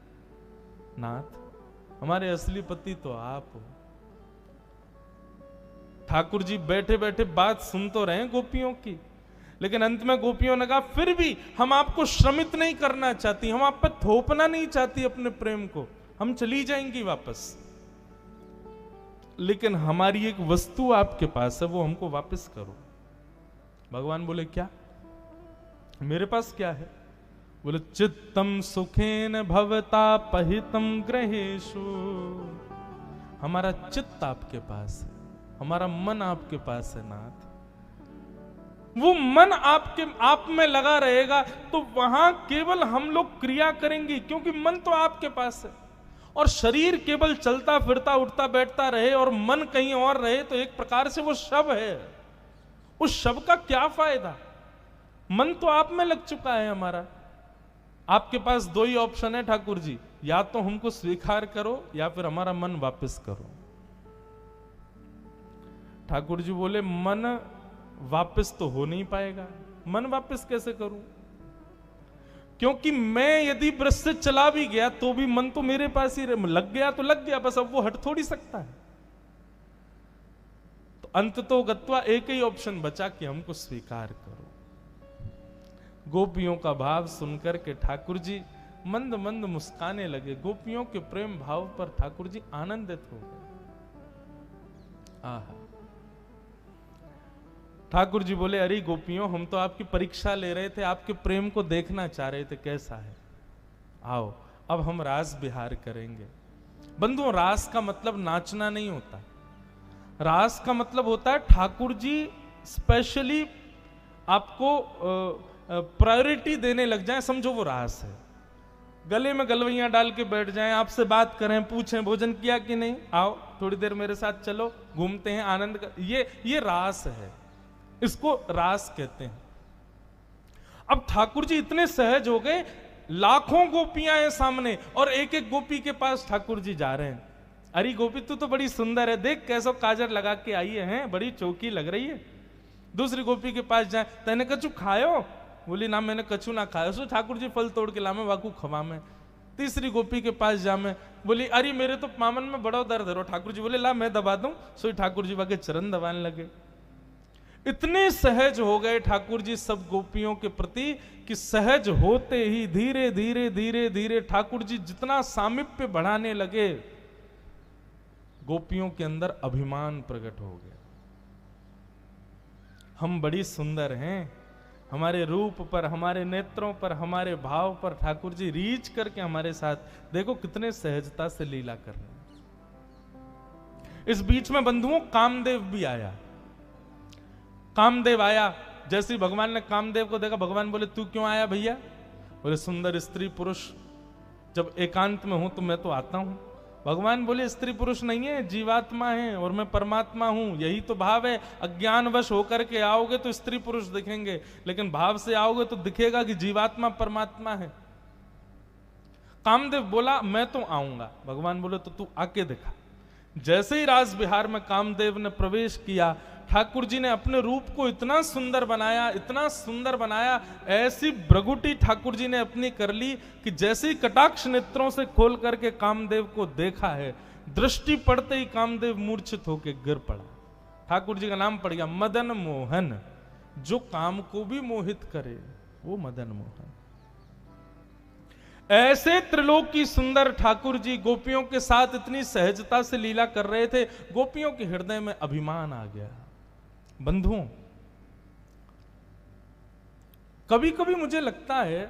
नाथ, हमारे असली पति तो आप हो। ठाकुर जी बैठे बैठे बात सुन तो रहे गोपियों की, लेकिन अंत में गोपियों ने कहा फिर भी हम आपको श्रमित नहीं करना चाहती, हम आप पर थोपना नहीं चाहती अपने प्रेम को, हम चली जाएंगी वापस, लेकिन हमारी एक वस्तु आपके पास है, वो हमको वापस करो। भगवान बोले क्या? मेरे पास क्या है? बोले चित्तम सुखेन भवता पहितम ग्रहेषु। हमारा चित्त आपके पास है, हमारा मन आपके पास है नाथ। वो मन आप में लगा रहेगा तो वहां केवल हम लोग क्रिया करेंगे, क्योंकि मन तो आपके पास है। और शरीर केवल चलता फिरता उठता बैठता रहे और मन कहीं और रहे तो एक प्रकार से वो शव है। उस शव का क्या फायदा? मन तो आप में लग चुका है हमारा। आपके पास दो ही ऑप्शन है ठाकुर जी, या तो हमको स्वीकार करो या फिर हमारा मन वापस करो। ठाकुर जी बोले मन वापस तो हो नहीं पाएगा। मन वापस कैसे करूं? क्योंकि मैं यदि ब्रश से चला भी गया तो भी मन तो मेरे पास ही लग गया तो लग गया, बस अब वो हट थोड़ी सकता है। तो अंत तो गत्वा एक ही ऑप्शन बचा कि हमको स्वीकार करो। गोपियों का भाव सुनकर के ठाकुर जी मंद मंद मुस्काने लगे। गोपियों के प्रेम भाव पर ठाकुर जी आनंदित हो गए। आहा, ठाकुर जी बोले अरे गोपियों, हम तो आपकी परीक्षा ले रहे थे, आपके प्रेम को देखना चाह रहे थे कैसा है। आओ अब हम रास विहार करेंगे। बंधुओं, रास का मतलब नाचना नहीं होता। रास का मतलब होता है ठाकुर जी स्पेशली आपको प्रायोरिटी देने लग जाए, समझो वो रास है। गले में गलवैयां डाल के बैठ जाएं, आपसे बात करें, पूछें भोजन किया कि नहीं, आओ थोड़ी देर मेरे साथ चलो, घूमते हैं, आनंद कर। ये रास है, इसको रास कहते हैं। अब ठाकुर जी इतने सहज हो गए, लाखों गोपियां हैं सामने और एक एक गोपी के पास ठाकुर जी जा रहे हैं। अरे गोपी तू तो बड़ी सुंदर है, देख कैसा काजर लगा के आई है, बड़ी चौकी लग रही है। दूसरी गोपी के पास जाए, तेने कछु खायो? बोली ना मैंने कछु ना खाया। सो ठाकुर जी फल तोड़ के लामे वाकू खवा में। तीसरी गोपी के पास जामे, बोली अरे मेरे तो पामन में बड़ा दर्द है। ठाकुर जी बोले ला मैं दबा दूं। सो ठाकुर जी वाके चरण दबाने लगे। इतने सहज हो गए ठाकुर जी सब गोपियों के प्रति कि सहज होते ही धीरे धीरे धीरे धीरे ठाकुर जी जितना सामीप्य बढ़ाने लगे, गोपियों के अंदर अभिमान प्रकट हो गया। हम बड़ी सुंदर हैं, हमारे रूप पर, हमारे नेत्रों पर, हमारे भाव पर ठाकुर जी रीच करके हमारे साथ देखो कितने सहजता से लीला कर रहे हैं। इस बीच में बंधुओं कामदेव भी आया। कामदेव आया, जैसे भगवान ने कामदेव को देखा, भगवान बोले तू क्यों आया भैया? बोले सुंदर स्त्री पुरुष जब एकांत में हूं तो मैं तो आता हूं। भगवान बोले स्त्री पुरुष नहीं है, जीवात्मा है और मैं परमात्मा हूं, यही तो भाव है। अज्ञानवश होकर के आओगे तो स्त्री पुरुष दिखेंगे, लेकिन भाव से आओगे तो दिखेगा कि जीवात्मा परमात्मा है। कामदेव बोला मैं तो आऊंगा। भगवान बोले तो तू आके दिखा। जैसे ही रास विहार में कामदेव ने प्रवेश किया, ठाकुर जी ने अपने रूप को इतना सुंदर बनाया, इतना सुंदर बनाया, ऐसी भ्रगुटी ठाकुर जी ने अपनी कर ली कि जैसे ही कटाक्ष नेत्रों से खोल करके कामदेव को देखा है, दृष्टि पड़ते ही कामदेव मूर्छित होकर गिर पड़ा। ठाकुर जी का नाम पड़ गया मदन मोहन। जो काम को भी मोहित करे वो मदन मोहन। ऐसे त्रिलोकी सुंदर ठाकुर जी गोपियों के साथ इतनी सहजता से लीला कर रहे थे, गोपियों के हृदय में अभिमान आ गया। बंधुओं, कभी कभी मुझे लगता है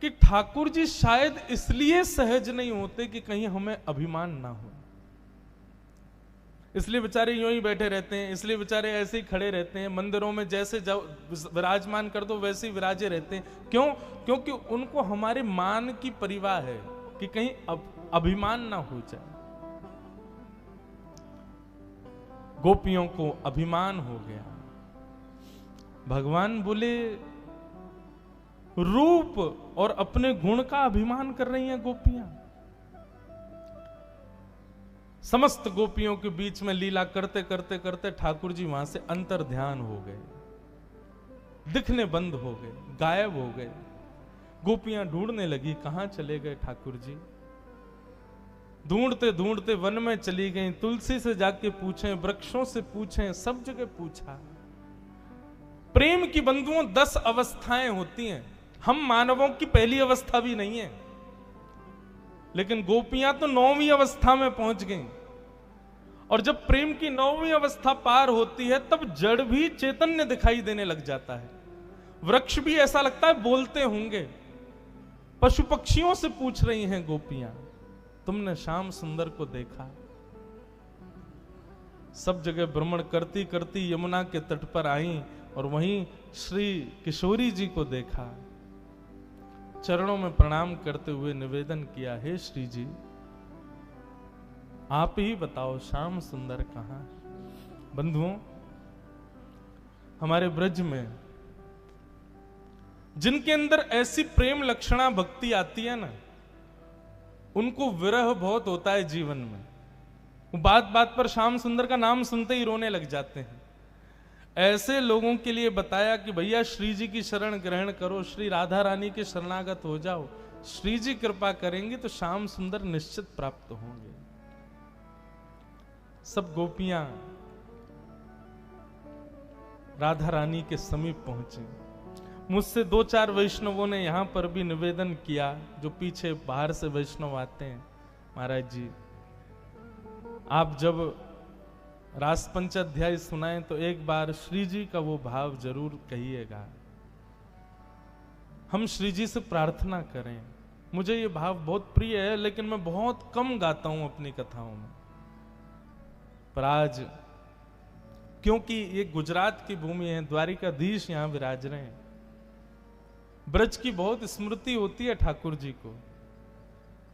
कि ठाकुर जी शायद इसलिए सहज नहीं होते कि कहीं हमें अभिमान ना हो, इसलिए बेचारे यूं ही बैठे रहते हैं, इसलिए बेचारे ऐसे ही खड़े रहते हैं। मंदिरों में जैसे विराजमान कर दो वैसे ही विराजे रहते हैं। क्यों? क्योंकि उनको हमारे मान की परवाह है कि कहीं अब अभिमान ना हो जाए। गोपियों को अभिमान हो गया। भगवान बोले रूप और अपने गुण का अभिमान कर रही हैं गोपियां। समस्त गोपियों के बीच में लीला करते करते करते ठाकुर जी वहां से अंतर ध्यान हो गए, दिखने बंद हो गए, गायब हो गए। गोपियां ढूंढने लगी, कहां चले गए ठाकुर जी। ढूंढते ढूंढते वन में चली गई, तुलसी से जाके पूछें, वृक्षों से पूछें, सब जगह पूछा। प्रेम की बंधुओं 10 अवस्थाएं होती हैं। हम मानवों की पहली अवस्था भी नहीं है, लेकिन गोपियां तो 9वीं अवस्था में पहुंच गईं। और जब प्रेम की 9वीं अवस्था पार होती है तब जड़ भी चैतन्य दिखाई देने लग जाता है। वृक्ष भी ऐसा लगता है बोलते होंगे। पशु पक्षियों से पूछ रही हैं गोपियां, तुमने श्याम सुंदर को देखा? सब जगह भ्रमण करती करती यमुना के तट पर आई और वहीं श्री किशोरी जी को देखा। चरणों में प्रणाम करते हुए निवेदन किया, हे श्री जी, आप ही बताओ श्याम सुंदर कहां? बंधुओं, हमारे ब्रज में जिनके अंदर ऐसी प्रेम लक्षणा भक्ति आती है ना, उनको विरह बहुत होता है जीवन में। वो बात बात पर श्याम सुंदर का नाम सुनते ही रोने लग जाते हैं। ऐसे लोगों के लिए बताया कि भैया श्री जी की शरण ग्रहण करो, श्री राधा रानी के शरणागत हो जाओ, श्री जी कृपा करेंगे तो श्याम सुंदर निश्चित प्राप्त होंगे। सब गोपियां राधा रानी के समीप पहुंचे। मुझसे 2-4 वैष्णवों ने यहां पर भी निवेदन किया, जो पीछे बाहर से वैष्णव आते हैं, महाराज जी आप जब रास पंचाध्याय सुनाएं तो एक बार श्री जी का वो भाव जरूर कहिएगा, हम श्री जी से प्रार्थना करें। मुझे ये भाव बहुत प्रिय है, लेकिन मैं बहुत कम गाता हूं अपनी कथाओं में। पर आज क्योंकि ये गुजरात की भूमि है, द्वारिकाधीश यहां विराज रहे हैं, ब्रज की बहुत स्मृति होती है ठाकुर जी को,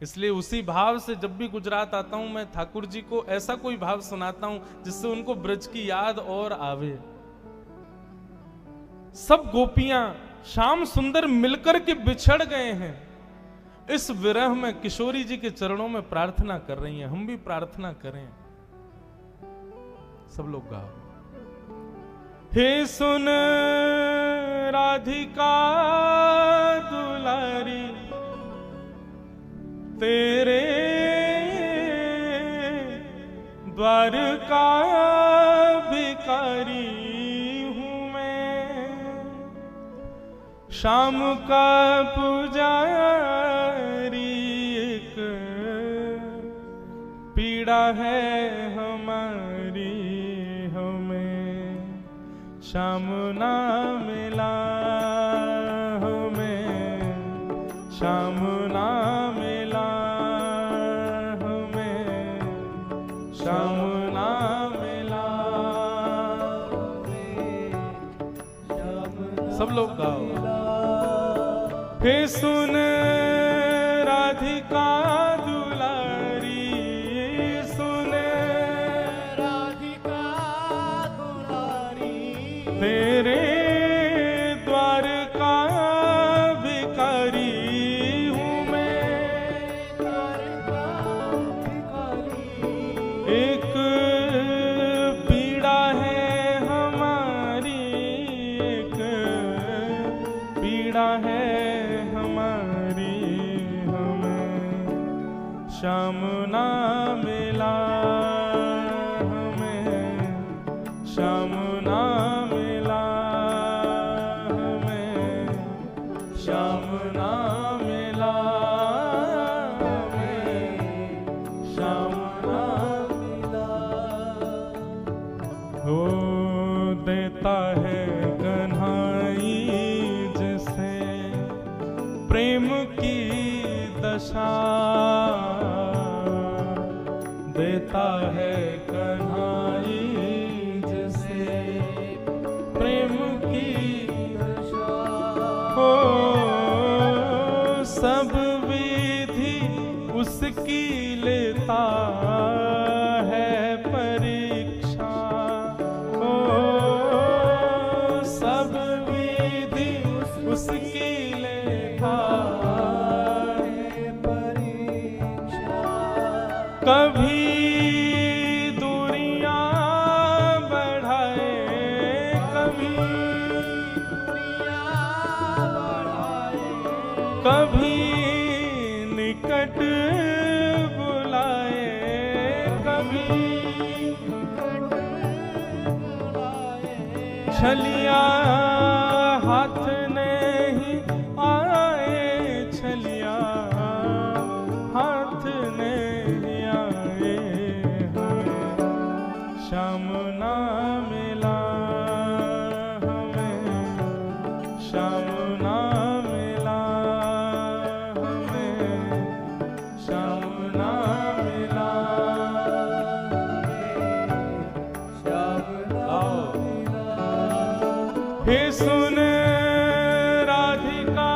इसलिए उसी भाव से जब भी गुजरात आता हूं मैं ठाकुर जी को ऐसा कोई भाव सुनाता हूं जिससे उनको ब्रज की याद और आवे। सब गोपियां श्याम सुंदर मिलकर के बिछड़ गए हैं। इस विरह में किशोरी जी के चरणों में प्रार्थना कर रही हैं। हम भी प्रार्थना करें। सब लोग गाओ। हे सुन राधिका दुलारी, तेरे द्वार का भिखारी हूं मैं, शाम का पुजारी, एक पीड़ा है हमारी हमें, शाम ना मिला हमें, शाम ना मिला हमें, शाम ना मिला हमें, सब लोग गाओ। हे सुन राधिका दुलारी, सुन राधिका दुलारी, तेरे द्वार का भिखारी हूँ मैं, द्वार का भिखारी, एक पीड़ा है हमारी, एक पीड़ा है हमारी हमें, शाम ना मिला हमें, शाम ना मिला हमें, शाम ना मिला हमें, शाम ना मिला। हो देता है कन्हाई जिसे प्रेम की दशा, देता है कन्हाई जिसे प्रेम की दशा, हो सब विधि उसकी लेता है परीक्षा। ओ सब विधि उसकी लेता है परीक्षा। कभी कभी निकट बुलाए, कभी छलिया हाथ नहीं आए, छलिया हाथ नहीं आए। श्याम ना मिला हमें, श्याम ना हे सुन राधिका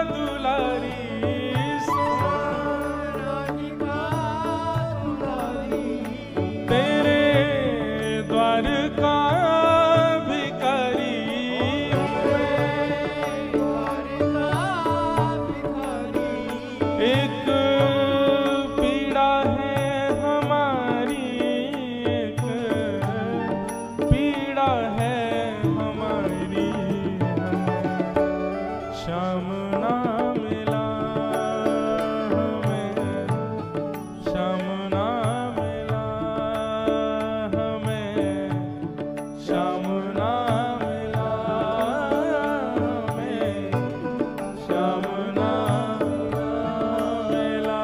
दुलारी, सुन राधिका दुलारी, तेरे द्वार का भिखारी, एक पीड़ा है हमारी, एक पीड़ा है श्याम ना मिला हमें, श्याम ना मिला हमें, श्याम ना मिला हमें, श्याम ना मिला।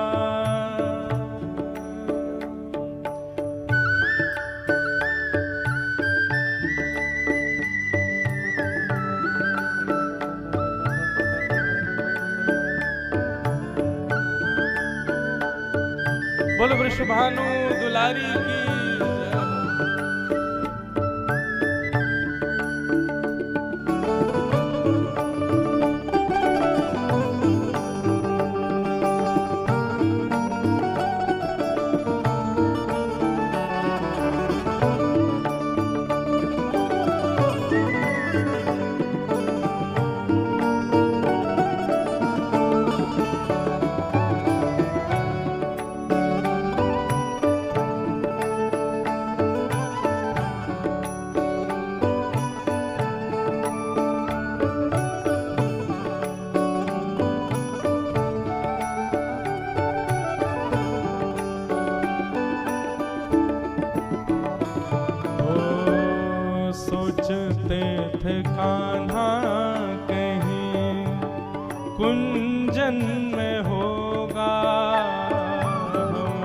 बोलो वृषभानु दुलारी की सोचते थे कान्हा कहीं कुंजन में होगा, हम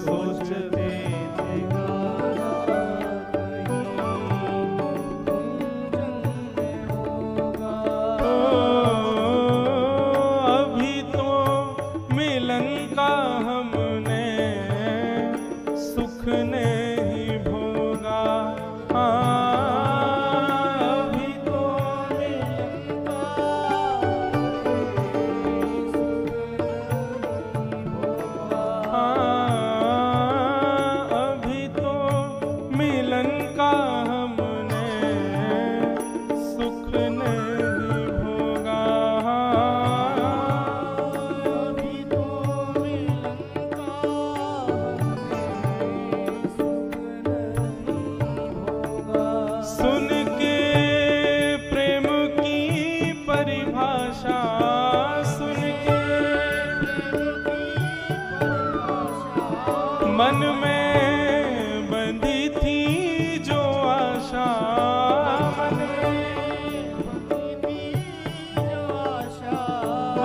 सोचते थे कान्हा कहीं कुंजन में होगा। अभी तो मिलन का हमने सुख नहीं भोगा। सुन के प्रेम की परिभाषा, सुन के मन में बंधी थी जो आशा,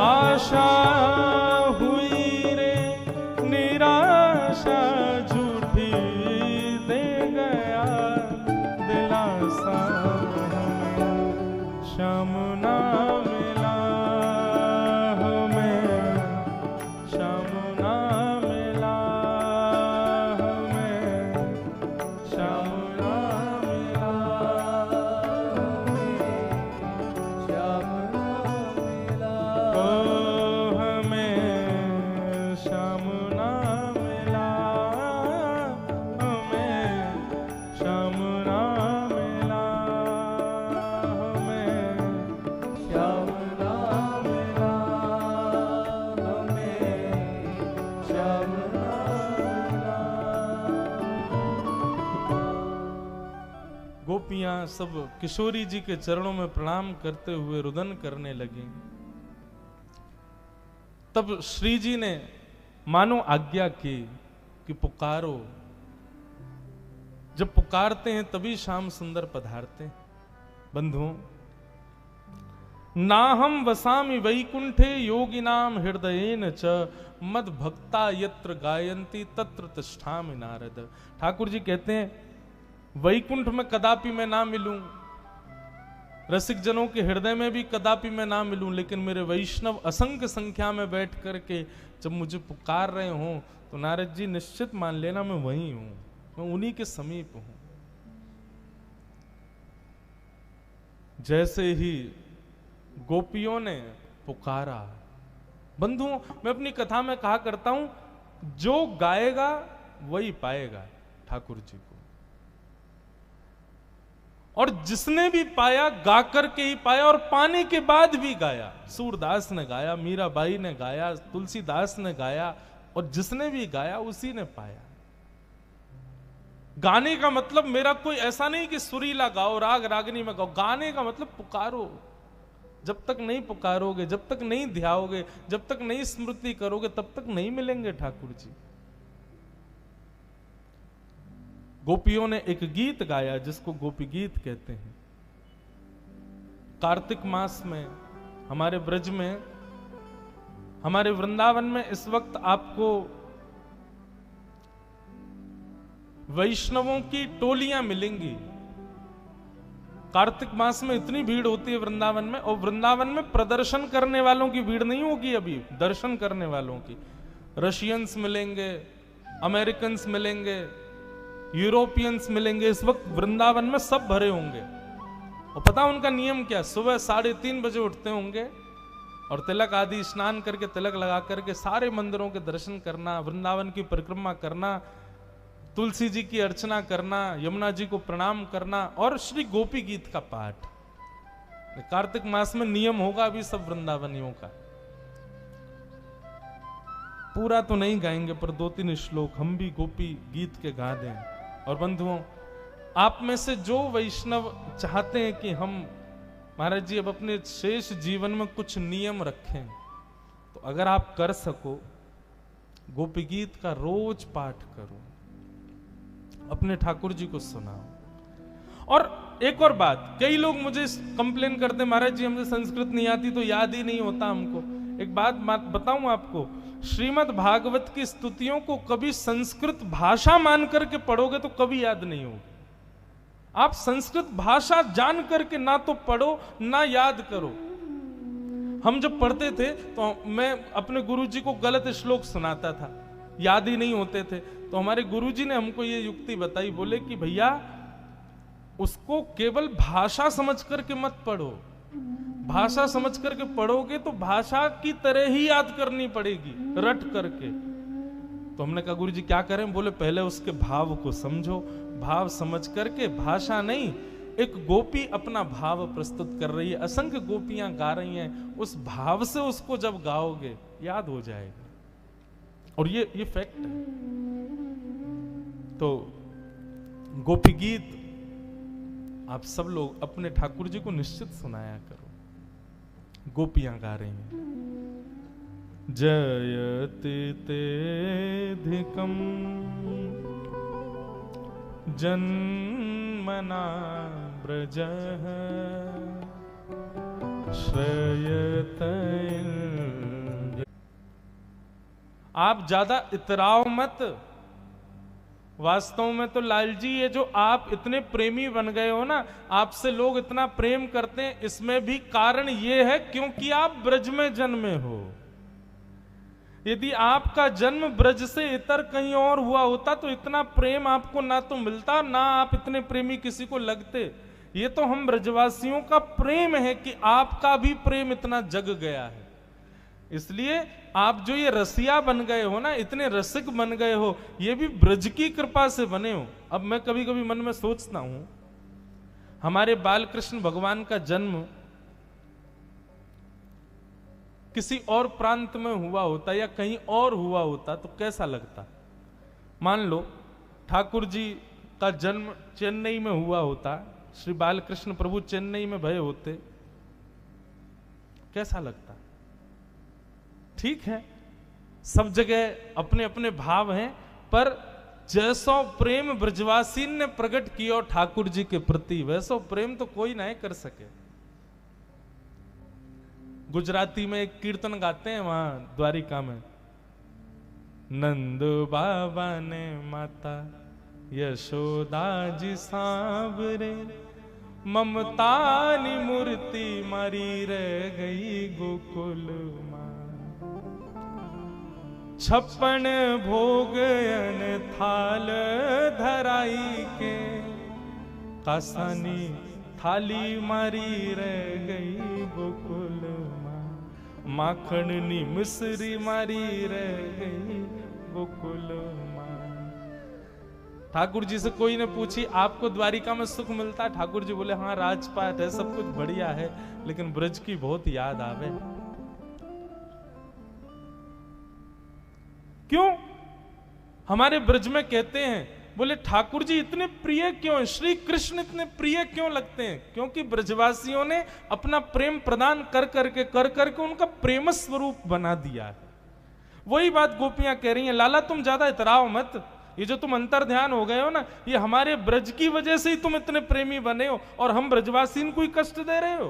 आशा हुई रे निराशा, झूठी दे गया दिलासा। गोपियां सब किशोरी जी के चरणों में प्रणाम करते हुए रुदन करने लगी। तब श्री जी ने मानो आज्ञा की कि पुकारो। जब पुकारते हैं तभी श्याम सुंदर पधारते हैं। बंधुओं, नाहम वसामि वैकुंठे योगिनाम हृदयेन च मद भक्ता यत्र गायन्ति तत्र तिष्ठामि नारद। ठाकुर जी कहते हैं वैकुंठ में कदापि मैं ना मिलूं, रसिक जनों के हृदय में भी कदापि मैं ना मिलूं, लेकिन मेरे वैष्णव असंख्य संख्या में बैठ करके जब मुझे पुकार रहे हों तो नारद जी निश्चित मान लेना मैं वहीं हूं, मैं उन्हीं के समीप हूं। जैसे ही गोपियों ने पुकारा, बंधुओं मैं अपनी कथा में कहा करता हूं, जो गाएगा वही पाएगा ठाकुर जी को, और जिसने भी पाया गा करके ही पाया, और पाने के बाद भी गाया। सूरदास ने गाया, मीराबाई ने गाया, तुलसीदास ने गाया, और जिसने भी गाया उसी ने पाया। गाने का मतलब मेरा कोई ऐसा नहीं कि सुरीला गाओ, राग रागनी में गाओ। गाने का मतलब पुकारो। जब तक नहीं पुकारोगे, जब तक नहीं ध्याओगे, जब तक नहीं स्मृति करोगे, तब तक नहीं मिलेंगे ठाकुर जी। गोपियों ने एक गीत गाया जिसको गोपी गीत कहते हैं। कार्तिक मास में हमारे ब्रज में, हमारे वृंदावन में इस वक्त आपको वैष्णवों की टोलियां मिलेंगी। कार्तिक मास में इतनी भीड़ होती है वृंदावन में, और वृंदावन में प्रदर्शन करने वालों की भीड़ नहीं होगी, अभी दर्शन करने वालों की। रशियंस मिलेंगे, अमेरिकन्स मिलेंगे, यूरोपियंस मिलेंगे। इस वक्त वृंदावन में सब भरे होंगे। और पता उनका नियम क्या? सुबह 3:30 बजे उठते होंगे और तिलक आदि स्नान करके, तिलक लगा करके सारे मंदिरों के दर्शन करना, वृंदावन की परिक्रमा करना, तुलसी जी की अर्चना करना, यमुना जी को प्रणाम करना, और श्री गोपी गीत का पाठ। कार्तिक मास में नियम होगा अभी सब वृंदावनियों का। पूरा तो नहीं गाएंगे, पर 2-3 श्लोक हम भी गोपी गीत के गा दें। और बंधुओं, आप में से जो वैष्णव चाहते हैं कि हम महाराज जी अब अपने शेष जीवन में कुछ नियम रखें, तो अगर आप कर सको, गोपी गीत का रोज पाठ करो, अपने ठाकुर जी को सुनाओ। और एक और बात, कई लोग मुझे कंप्लेन करते, महाराज जी हमसे संस्कृत नहीं आती तो याद ही नहीं होता हमको। एक बात बताऊं आपको, श्रीमद् भागवत की स्तुतियों को कभी संस्कृत भाषा मान करके पढ़ोगे तो कभी याद नहीं होगी। आप संस्कृत भाषा जान करके ना तो पढ़ो ना याद करो। हम जब पढ़ते थे तो मैं अपने गुरुजी को गलत श्लोक सुनाता था, याद ही नहीं होते थे। तो हमारे गुरुजी ने हमको ये युक्ति बताई, बोले कि भैया उसको केवल भाषा समझ करके मत पढ़ो, भाषा समझ करके पढ़ोगे तो भाषा की तरह ही याद करनी पड़ेगी, रट करके। तो हमने कहा गुरुजी क्या करें? बोले पहले उसके भाव को समझो, भाव समझ करके, भाषा नहीं, एक गोपी अपना भाव प्रस्तुत कर रही है, असंख्य गोपियां गा रही हैं, उस भाव से उसको जब गाओगे याद हो जाएगा। और ये फैक्ट है। तो गोपी गीत आप सब लोग अपने ठाकुर जी को निश्चित सुनाया करो। गोपियां गा रही हैं, जयति तेधिकम जन्मना ब्रजः श्रयत। आप ज्यादा इतराओ मत। वास्तव में तो लाल जी, ये जो आप इतने प्रेमी बन गए हो ना, आपसे लोग इतना प्रेम करते हैं, इसमें भी कारण ये है क्योंकि आप ब्रज में जन्मे हो। यदि आपका जन्म ब्रज से इतर कहीं और हुआ होता तो इतना प्रेम आपको ना तो मिलता, ना आप इतने प्रेमी किसी को लगते। ये तो हम ब्रजवासियों का प्रेम है कि आपका भी प्रेम इतना जग गया है। इसलिए आप जो ये रसिया बन गए हो ना, इतने रसिक बन गए हो, ये भी ब्रज की कृपा से बने हो। अब मैं कभी कभी मन में सोचता हूं, हमारे बाल कृष्ण भगवान का जन्म किसी और प्रांत में हुआ होता या कहीं और हुआ होता तो कैसा लगता। मान लो ठाकुर जी का जन्म चेन्नई में हुआ होता, श्री बालकृष्ण प्रभु चेन्नई में भय होते, कैसा लगता? ठीक है, सब जगह अपने अपने भाव हैं, पर जैसो प्रेम ब्रजवासी ने प्रकट किया ठाकुर जी के प्रति, वैसो प्रेम तो कोई नहीं कर सके। गुजराती में एक कीर्तन गाते हैं वहां द्वारिका में, नंद बाबा ने माता यशोदा जी सांवरे, ममतानी मूर्ति मारी रह गई गोकुल मां। 56 भोगयन थाल धराई के, कासानी थाली मारी रह गई गोकुल मां। माखणनी मिश्री मारी रह गई गोकुल मां। ठाकुर जी से कोई ने पूछी आपको द्वारिका में सुख मिलता है? ठाकुर जी बोले हाँ राजपाट है, सब कुछ बढ़िया है, लेकिन ब्रज की बहुत याद आवे। क्यों? हमारे ब्रज में कहते हैं, बोले ठाकुर जी इतने प्रिय क्यों, श्री कृष्ण इतने प्रिय क्यों लगते हैं? क्योंकि ब्रजवासियों ने अपना प्रेम प्रदान कर करके उनका प्रेम स्वरूप बना दिया है। वही बात गोपियां कह रही हैं, लाला तुम ज्यादा इतराओ मत, ये जो तुम अंतर ध्यान हो गए हो ना, ये हमारे ब्रज की वजह से ही तुम इतने प्रेमी बने हो, और हम ब्रजवासी को ही कष्ट दे रहे हो।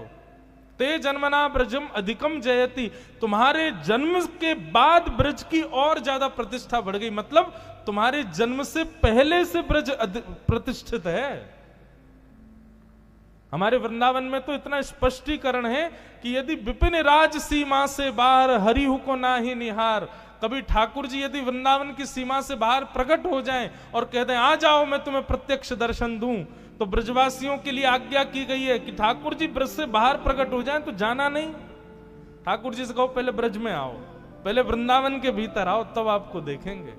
ते जन्मना ब्रजम अधिकम जयति, तुम्हारे जन्म के बाद ब्रज की और ज्यादा प्रतिष्ठा बढ़ गई, मतलब तुम्हारे जन्म से पहले से ब्रज प्रतिष्ठित है। हमारे वृंदावन में तो इतना स्पष्टीकरण है कि यदि विपिन राज सीमा से बाहर हरिहु को ना ही निहार, कभी ठाकुर जी यदि वृंदावन की सीमा से बाहर प्रकट हो जाएं और कह दें आ जाओ मैं तुम्हें प्रत्यक्ष दर्शन दूं, तो ब्रजवासियों के लिए आज्ञा की गई है कि ठाकुर जी ब्रज से बाहर प्रकट हो जाएं तो जाना नहीं। ठाकुर जी से कहो पहले ब्रज में आओ, पहले वृंदावन के भीतर आओ, तब आपको देखेंगे।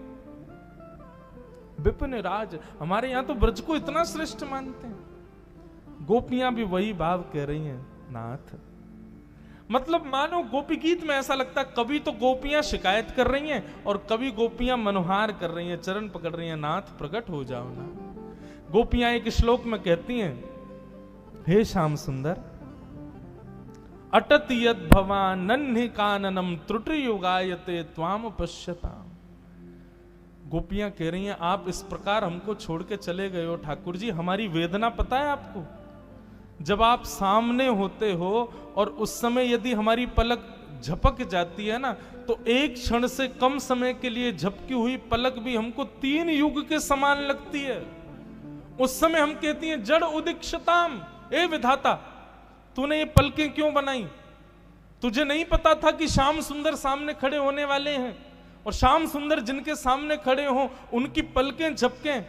विपिन राज, हमारे यहां तो ब्रज को इतना श्रेष्ठ मानते हैं। गोपियां भी वही भाव कह रही हैं नाथ, मतलब मानो गोपी गीत में ऐसा लगता है कभी तो गोपियां शिकायत कर रही हैं और कभी गोपियां मनोहार कर रही हैं, चरण पकड़ रही हैं, नाथ प्रकट हो जाओ ना। गोपियां एक श्लोक में कहती हैं, हे श्याम सुंदर अटत यद भवान नन्हि काननम त्रुटि युगायते त्वाम पश्यताम। गोपियां कह रही हैं आप इस प्रकार हमको छोड़ के चले गए हो ठाकुर जी, हमारी वेदना पता है आपको? जब आप सामने होते हो और उस समय यदि हमारी पलक झपक जाती है ना, तो एक क्षण से कम समय के लिए झपकी हुई पलक भी हमको 3 युग के समान लगती है। उस समय हम कहती हैं जड़ उदीक्षताम, ए विधाता तूने ये पलकें क्यों बनाई? तुझे नहीं पता था कि श्याम सुंदर सामने खड़े होने वाले हैं, और श्याम सुंदर जिनके सामने खड़े हो उनकी पलकें झपकें,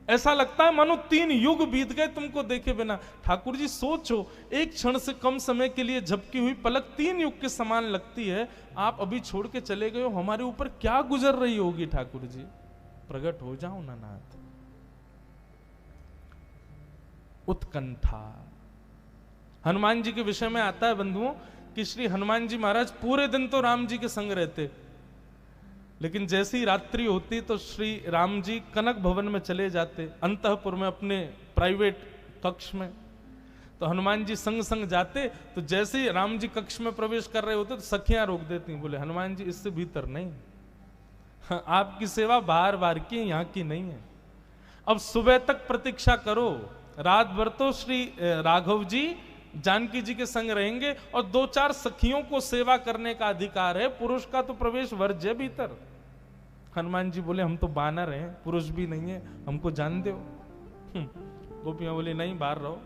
ऐसा लगता है मानो 3 युग बीत गए तुमको देखे बिना। ठाकुर जी सोचो, एक क्षण से कम समय के लिए झपकी हुई पलक 3 युग के समान लगती है। आप अभी छोड़ के चले गए हो, हमारे ऊपर क्या गुजर रही होगी ठाकुर जी? प्रकट हो जाओ ना नाथ। उत्कंठा हनुमान जी के विषय में आता है बंधुओं कि श्री हनुमान जी महाराज पूरे दिन तो राम जी के संग रहते, लेकिन जैसी रात्रि होती तो श्री राम जी कनक भवन में चले जाते, अंतःपुर में अपने प्राइवेट कक्ष में। तो हनुमान जी संग संग जाते, तो जैसे ही राम जी कक्ष में प्रवेश कर रहे होते तो सखियां रोक देती, बोले हनुमान जी इससे भीतर नहीं, आपकी सेवा बाहर बाहर की, यहाँ की नहीं है। अब सुबह तक प्रतीक्षा करो, रात भर तो श्री राघव जी जानकी जी के संग रहेंगे और 2-4 सखियों को सेवा करने का अधिकार है, पुरुष का तो प्रवेश वर्ज्य है भीतर। हनुमान जी बोले हम तो बानर हैं, पुरुष भी नहीं है, हमको जान दो। गोपियां बोली नहीं बाहर रहो।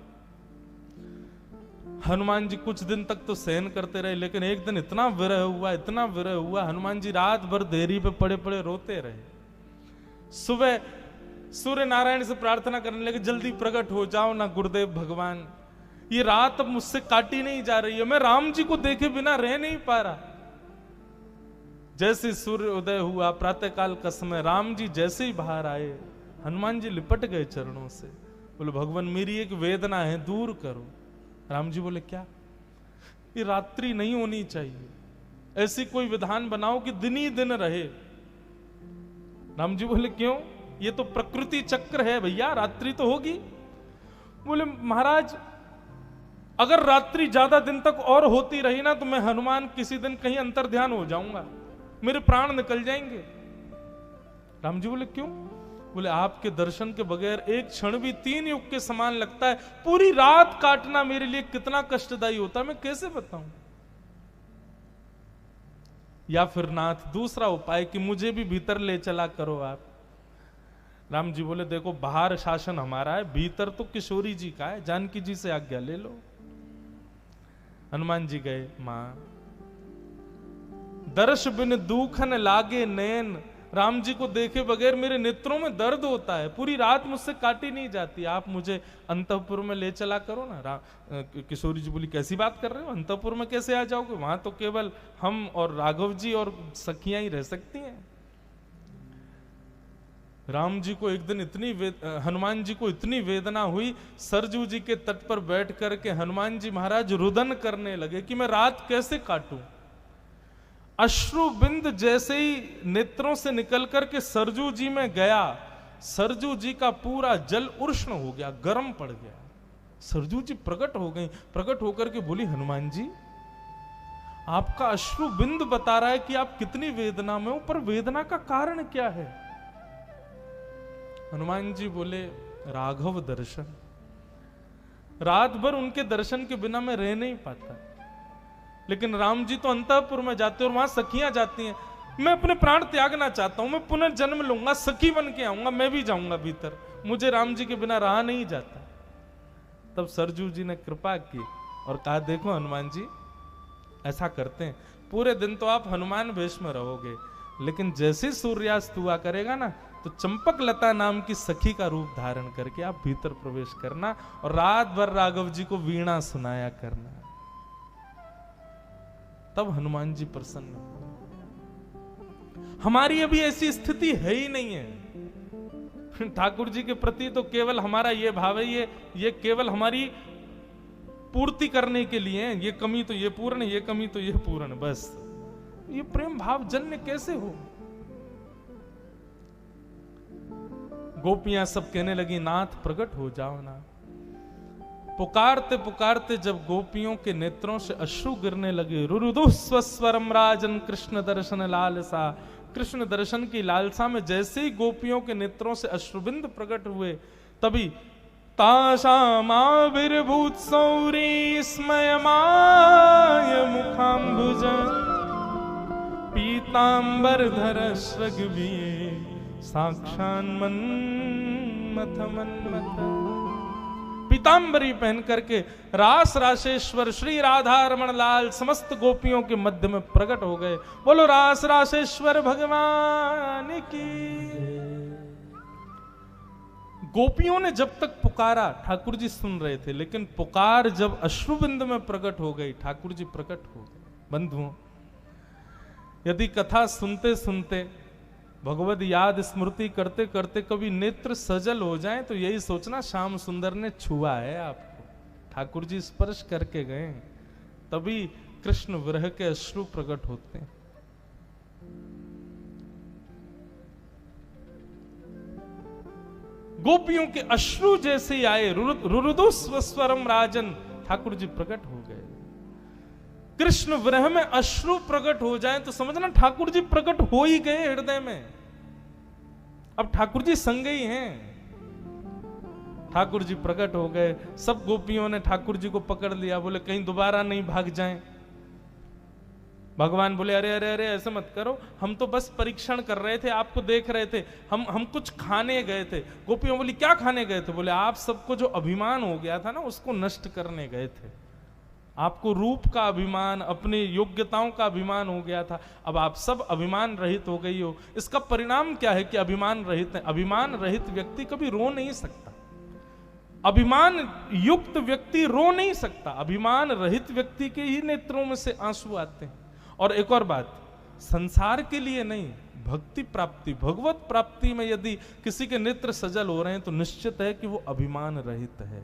हनुमान जी कुछ दिन तक तो सहन करते रहे, लेकिन एक दिन इतना विरह हुआ, हनुमान जी रात भर देरी पे पड़े पड़े रोते रहे। सुबह सूर्य नारायण से प्रार्थना करने लगे जल्दी प्रकट हो जाओ ना गुरुदेव भगवान, ये रात अब मुझसे काटी नहीं जा रही है, मैं राम जी को देखे बिना रह नहीं पा रहा। जैसे सूर्य उदय हुआ प्रातःकाल का समय, राम जी जैसे ही बाहर आए हनुमान जी लिपट गए चरणों से, बोले भगवान मेरी एक वेदना है दूर करो। राम जी बोले क्या? ये रात्रि नहीं होनी चाहिए, ऐसी कोई विधान बनाओ कि दिन ही दिन रहे। राम जी बोले क्यों? ये तो प्रकृति चक्र है भैया, रात्रि तो होगी। बोले महाराज अगर रात्रि ज्यादा दिन तक और होती रही ना तो मैं हनुमान किसी दिन कहीं अंतर ध्यान हो जाऊंगा, मेरे प्राण निकल जाएंगे। राम जी बोले क्यों? बोले आपके दर्शन के बगैर एक क्षण भी 3 युग के समान लगता है, पूरी रात काटना मेरे लिए कितना कष्टदायी होता है, मैं कैसे बताऊं। या फिर नाथ दूसरा उपाय कि मुझे भी भीतर ले चला करो आप। राम जी बोले देखो बाहर शासन हमारा है, भीतर तो किशोरी जी का है, जानकी जी से आज्ञा ले लो। हनुमान जी गए। मां दर्श बिन दूखन लागे नैन, राम जी को देखे बगैर मेरे नेत्रों में दर्द होता है, पूरी रात मुझसे काटी नहीं जाती, आप मुझे अंतःपुर में ले चला करो ना। किशोरी जी बोली कैसी बात कर रहे हो, अंतःपुर में कैसे आ जाओगे, वहां तो केवल हम और राघव जी और सखियां ही रह सकती हैं। राम जी को एक दिन हनुमान जी को इतनी वेदना हुई, सरजू जी के तट पर बैठ करके हनुमान जी महाराज रुदन करने लगे कि मैं रात कैसे काटूं। अश्रु बिंद जैसे ही नेत्रों से निकल करके सरजू जी में गया, सरजू जी का पूरा जल उष्ण हो गया, गर्म पड़ गया। सरजू जी प्रकट हो गई, प्रकट होकर के बोली हनुमान जी आपका अश्रु बिंद बता रहा है कि आप कितनी वेदना में हो, पर वेदना का कारण क्या है। हनुमान जी बोले राघव दर्शन, रात भर उनके दर्शन के बिना मैं रह नहीं पाता, लेकिन राम जी तो अंतःपुर में जाते और वहां सखियां जाती हैं, मैं अपने प्राण त्यागना चाहता हूं, मैं पुनर्जन्म लूंगा, सखी बन के आऊंगा, मैं भी जाऊंगा भीतर, मुझे राम जी के बिना रहा नहीं जाता। तब सरजू जी ने कृपा की और कहा देखो हनुमान जी ऐसा करते हैं, पूरे दिन तो आप हनुमान वेश में रहोगे, लेकिन जैसे सूर्यास्त हुआ करेगा ना तो चंपक लता नाम की सखी का रूप धारण करके आप भीतर प्रवेश करना और रात भर राघव जी को वीणा सुनाया करना। तब हनुमान जी प्रसन्न हुए। हमारी अभी ऐसी स्थिति है ही नहीं है। ठाकुर जी के प्रति तो केवल हमारा ये भाव है, ये केवल हमारी पूर्ति करने के लिए है, ये कमी तो ये पूर्ण, ये कमी तो ये पूर्ण, बस ये प्रेम भाव जन्य कैसे हो। गोपियां सब कहने लगी नाथ प्रकट हो जाओ ना। पुकारते पुकारते जब गोपियों के नेत्रों से अश्रु गिरने लगे, रुरुदु स्वस्वरम राजन कृष्ण दर्शन लालसा, कृष्ण दर्शन की लालसा में जैसे ही गोपियों के नेत्रों से अश्रुबिंद प्रकट हुए, तभी ताशामाविर्भूत सौरी स्मयमाय मुखाम्बुज पीतांबरधर श्रगवीये साक्षान मन्मथ मन्मथ। पीतांबरी पहन करके रास राशेश्वर श्री राधा रमण लाल समस्त गोपियों के मध्य में प्रकट हो गए। बोलो रास राशेश्वर भगवान की। गोपियों ने जब तक पुकारा ठाकुर जी सुन रहे थे, लेकिन पुकार जब अश्रुबिंद में प्रकट हो गई ठाकुर जी प्रकट हो गए। बंधुओं, यदि कथा सुनते सुनते भगवद याद स्मृति करते करते कभी नेत्र सजल हो जाए तो यही सोचना श्याम सुंदर ने छुआ है आपको, ठाकुर जी स्पर्श करके गए, तभी कृष्ण विरह के अश्रु प्रकट होते हैं। गोपियों के अश्रु जैसे आए, रुरुदु स्वस्वरम राजन, ठाकुर जी प्रकट हो गए। कृष्ण विरह में अश्रु प्रकट हो जाए तो समझना ठाकुर जी प्रकट हो ही गए हृदय में। अब ठाकुर जी संग ही हैं। ठाकुर जी प्रकट हो गए, सब गोपियों ने ठाकुर जी को पकड़ लिया, बोले कहीं दोबारा नहीं भाग जाएं। भगवान बोले अरे अरे अरे ऐसे मत करो, हम तो बस परीक्षण कर रहे थे, आपको देख रहे थे, हम कुछ खाने गए थे। गोपियों बोली क्या खाने गए थे? बोले आप सबको जो अभिमान हो गया था ना उसको नष्ट करने गए थे। आपको रूप का अभिमान, अपनी योग्यताओं का अभिमान हो गया था, अब आप सब अभिमान रहित हो गई हो। इसका परिणाम क्या है कि अभिमान रहित है। अभिमान रहित व्यक्ति कभी रो नहीं सकता, अभिमान युक्त व्यक्ति रो नहीं सकता। अभिमान रहित व्यक्ति के ही नेत्रों में से आंसू आते हैं। और एक और बात, संसार के लिए नहीं, भक्ति प्राप्ति, भगवत प्राप्ति में यदि किसी के नेत्र सजल हो रहे हैं तो निश्चित है कि वो अभिमान रहित है।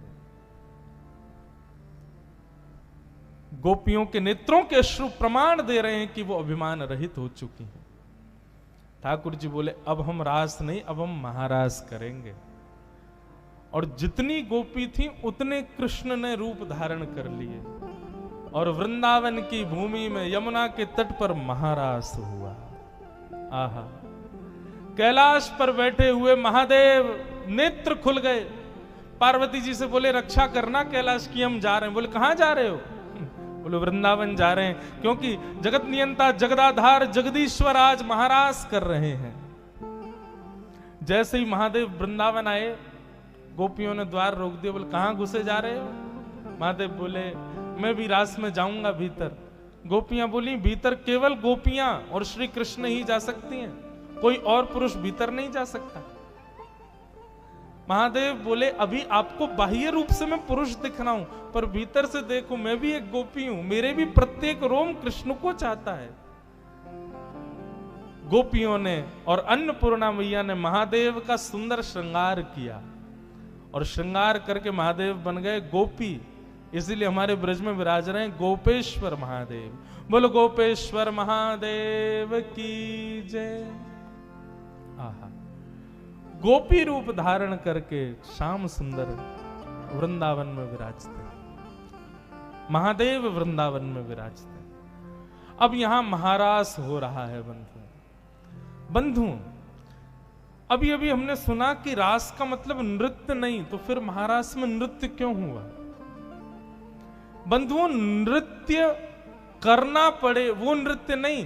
गोपियों के नेत्रों के अश्रु प्रमाण दे रहे हैं कि वो अभिमान रहित हो चुकी हैं। ठाकुर जी बोले अब हम रास नहीं, अब हम महारास करेंगे। और जितनी गोपी थी उतने कृष्ण ने रूप धारण कर लिए और वृंदावन की भूमि में यमुना के तट पर महारास हुआ। आहा, कैलाश पर बैठे हुए महादेव नेत्र खुल गए। पार्वती जी से बोले रक्षा करना कैलाश की, हम जा रहे हैं। बोले कहां जा रहे हो? बोले वृंदावन जा रहे हैं, क्योंकि जगत नियंता जगदाधार जगदीश्वर आज महारास कर रहे हैं। जैसे ही महादेव वृंदावन आए, गोपियों ने द्वार रोक दिया। बोले कहां घुसे जा रहे हो? महादेव बोले मैं भी रास में जाऊंगा भीतर। गोपियां बोली भीतर केवल गोपियां और श्री कृष्ण ही जा सकती हैं, कोई और पुरुष भीतर नहीं जा सकता। महादेव बोले अभी आपको बाह्य रूप से मैं पुरुष दिख रहा हूं, पर भीतर से देखो मैं भी एक गोपी हूं, मेरे भी प्रत्येक रोम कृष्ण को चाहता है। गोपियों ने और अन्नपूर्णा मैया ने महादेव का सुंदर श्रृंगार किया और श्रृंगार करके महादेव बन गए गोपी। इसीलिए हमारे ब्रज में विराज रहे हैं गोपेश्वर महादेव। बोलो गोपेश्वर महादेव की जय। आहा, गोपी रूप धारण करके श्याम सुंदर वृंदावन में विराजते, महादेव वृंदावन में विराजते। अब यहां महारास हो रहा है बंधु। अभी अभी हमने सुना कि रास का मतलब नृत्य नहीं, तो फिर महारास में नृत्य क्यों हुआ? बंधुओं, नृत्य करना पड़े वो नृत्य नहीं,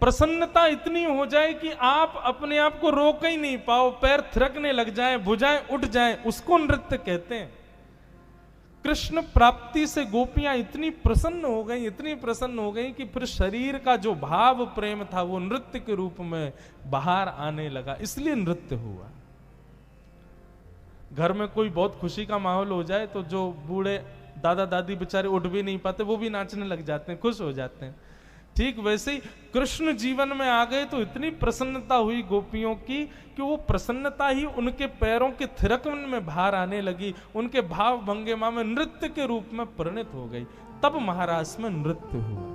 प्रसन्नता इतनी हो जाए कि आप अपने आप को रोक ही नहीं पाओ, पैर थिरकने लग जाएं, भुजाएं उठ जाएं, उसको नृत्य कहते हैं। कृष्ण प्राप्ति से गोपियां इतनी प्रसन्न हो गई कि फिर शरीर का जो भाव प्रेम था वो नृत्य के रूप में बाहर आने लगा, इसलिए नृत्य हुआ। घर में कोई बहुत खुशी का माहौल हो जाए तो जो बूढ़े दादा दादी बेचारे उठ भी नहीं पाते, वो भी नाचने लग जाते हैं, खुश हो जाते हैं। ठीक वैसे ही कृष्ण जीवन में आ गए तो इतनी प्रसन्नता हुई गोपियों की कि वो प्रसन्नता ही उनके पैरों के थिरकन में बाहर आने लगी, उनके भाव भंगिमा में नृत्य के रूप में परिणत हो गई। तब महारास में नृत्य हुआ।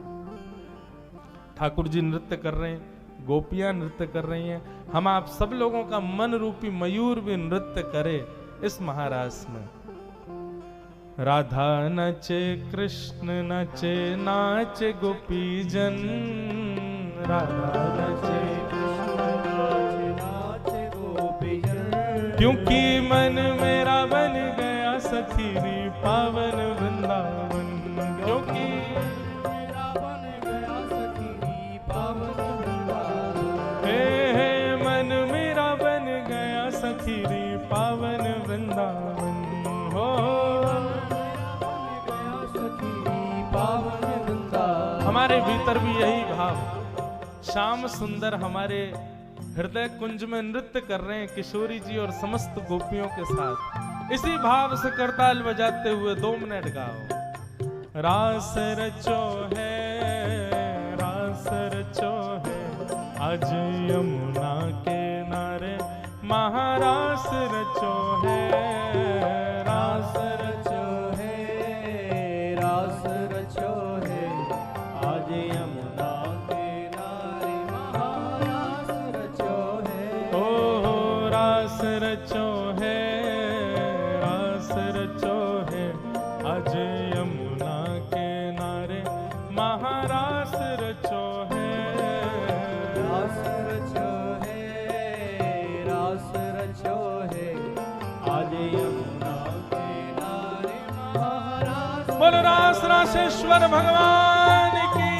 ठाकुर जी नृत्य कर रहे हैं, गोपियां नृत्य कर रही हैं, हम आप सब लोगों का मन रूपी मयूर भी नृत्य करे इस महारास में। राधा नचे कृष्ण नचे नाचे गोपी जन, राधा नचे कृष्ण नाचे गोपी जन, क्योंकि मन मेरा बन गया सखीरी पावन वृंदावन, क्योंकि मेरा बन गया सखीरी पावन वृंदावन, हे मन मेरा बन गया सखीरी पावन वृंदावन हो। हमारे भीतर भी यही भाव, श्याम सुंदर हमारे हृदय कुंज में नृत्य कर रहे हैं किशोरी जी और समस्त गोपियों के साथ। इसी भाव से करताल बजाते हुए 2 मिनट गाओ। रास रचो है, रास रचो है, आज यमुना के नारे महारास रचो है, रास रचो है, रास रचो है, आज यमुना के नारे महारास रचो है, ओ रास रचो है, रास रचो है, आज यमुना के नारे महारास रचो है, रास रचो है, रास रचो है, आज यमुना के नारे महारास। बोल रास रासेश्वर भगवान की।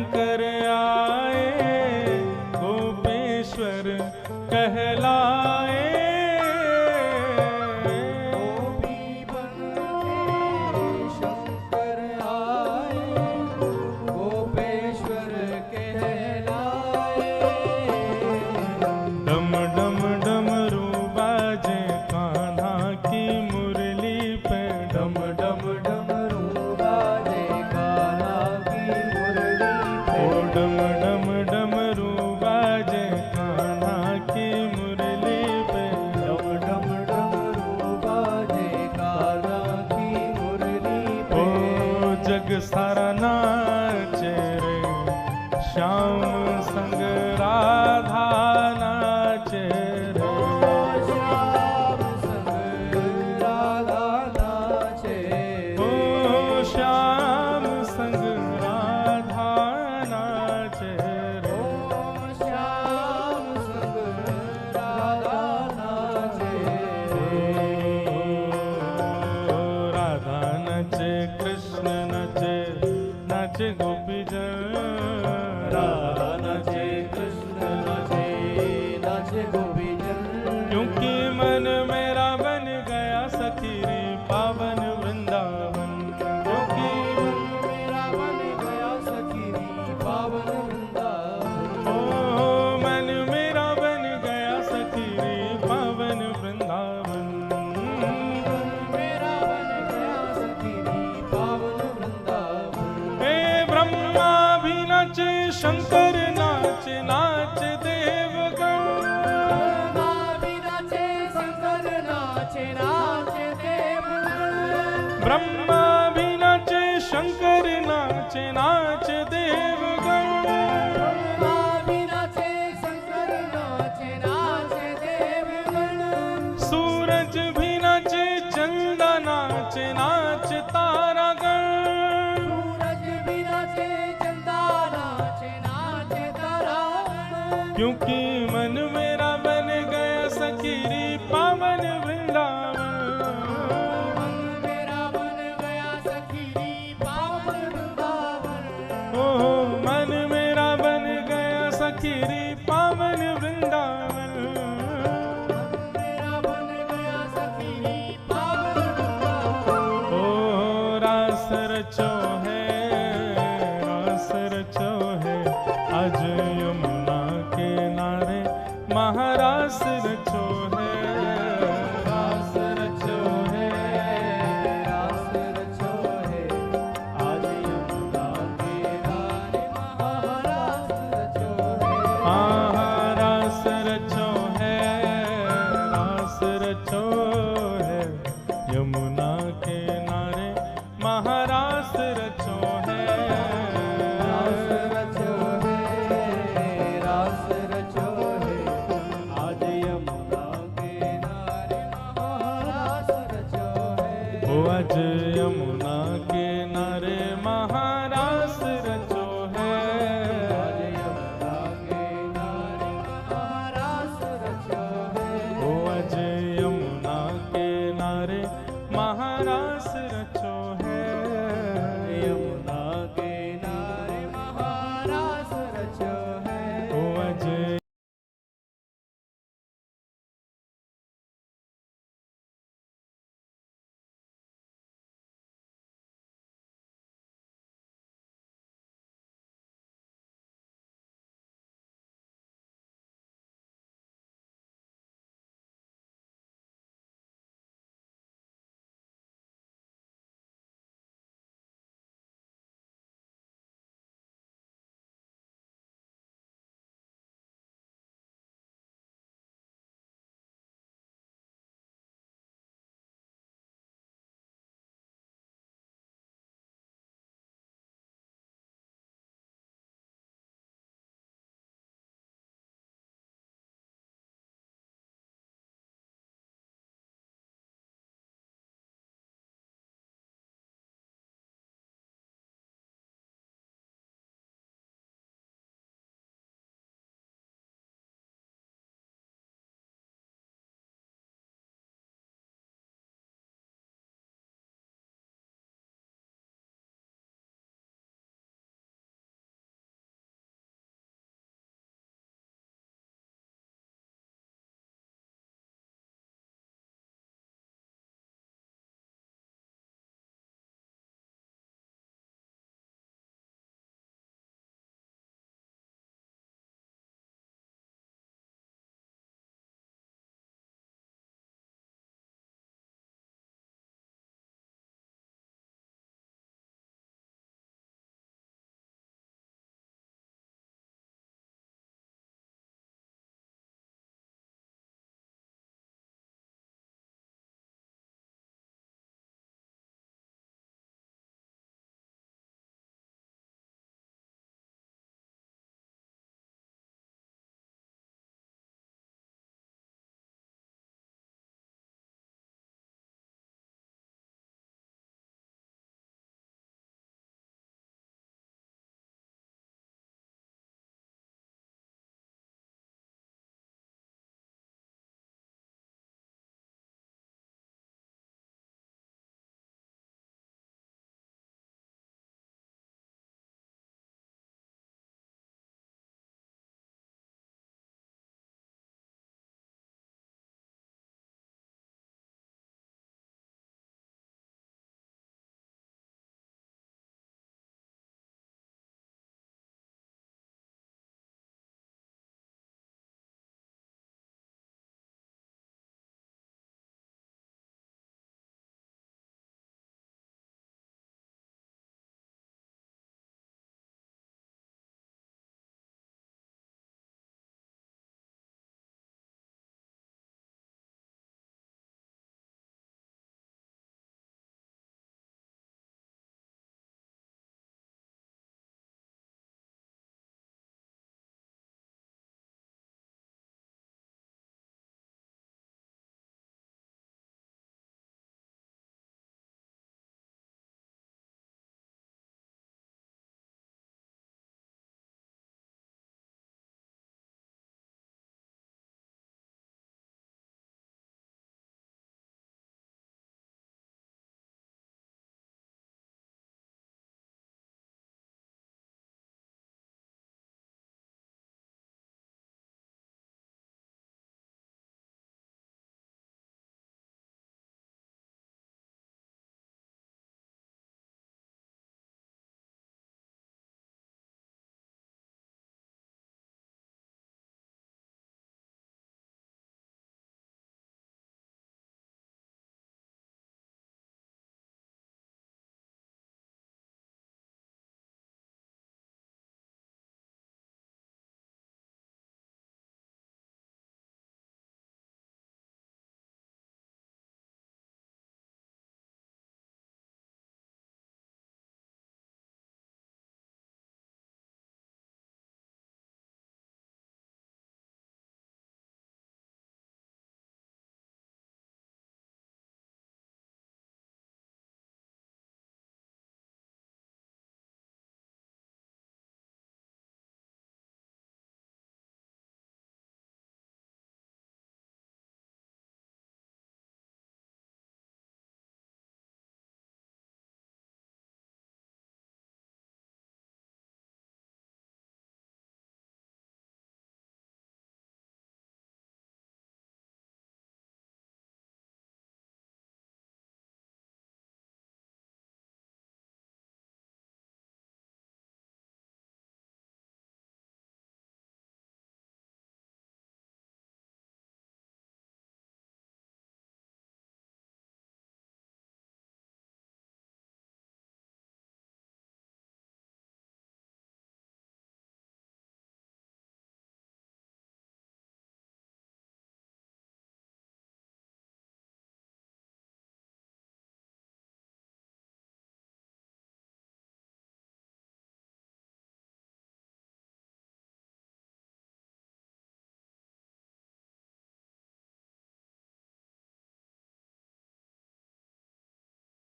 शंकर आए, गोपेश्वर कहलाए। गोपी बन के शंकर आए, गोपेश्वर कहलाए। डम डम डमरू बाजे कान्हा की मुरली पे, डम डम डमरू बाजे कान्हा की मुरली पे। ओ डम डम डमरू बाजे कान्हा की मुरली पे, डम डम डमरू बाजे कान्हा की मुरली पे। ओ जग सारा नाचे रे, श्याम संग राधा नाचे रे। श्याम संग राधा नाचे। ओ श्याम संग राधा नाचे रे। श्याम संग राधा नाचे। ओ राधा नचे, कृष्ण नचे, नाचे गोपी जन। राधा नाचे, कृष्ण नाचे, नाचे गोपी जन। क्योंकि मन मेरा बन गया सखी रे पावन वृंदावन। क्योंकि मन मेरा बन गया सखी री पावन वृंदावन। ओ मन मेरा बन गया सखी रे पावन वृंदावन। मन मेरा बन गया सखी री पावन वृंदावन। हे ब्रह्मा भी नाचे, शंकर नाचे, नाच देवगण। ब्रह्मा भी नाचे, शंकर नाचे, नाचे देवगण। ब्रह्मा भी नाचे, शंकर नाचे, नाच देवगण। ब्रह्मा भी नाचे, शंकर नाचे, नाचे देवगण। सूरज भी नाचे, चंदा नाचे, नाच तारागण। सूरज भी नाचे, चंदा नाचे, नाचे तारागण। क्योंकि मन मेरा बन गया सखी रे पावन वृंदावन। मन मेरा बन गया सखी री पावन वृंदावन। ओ मन मेरा बन गया सखी रे पावन वृंदावन। मेरा बन गया सखी री पावन वृंदावन। ओ रास रचो है, रास रचो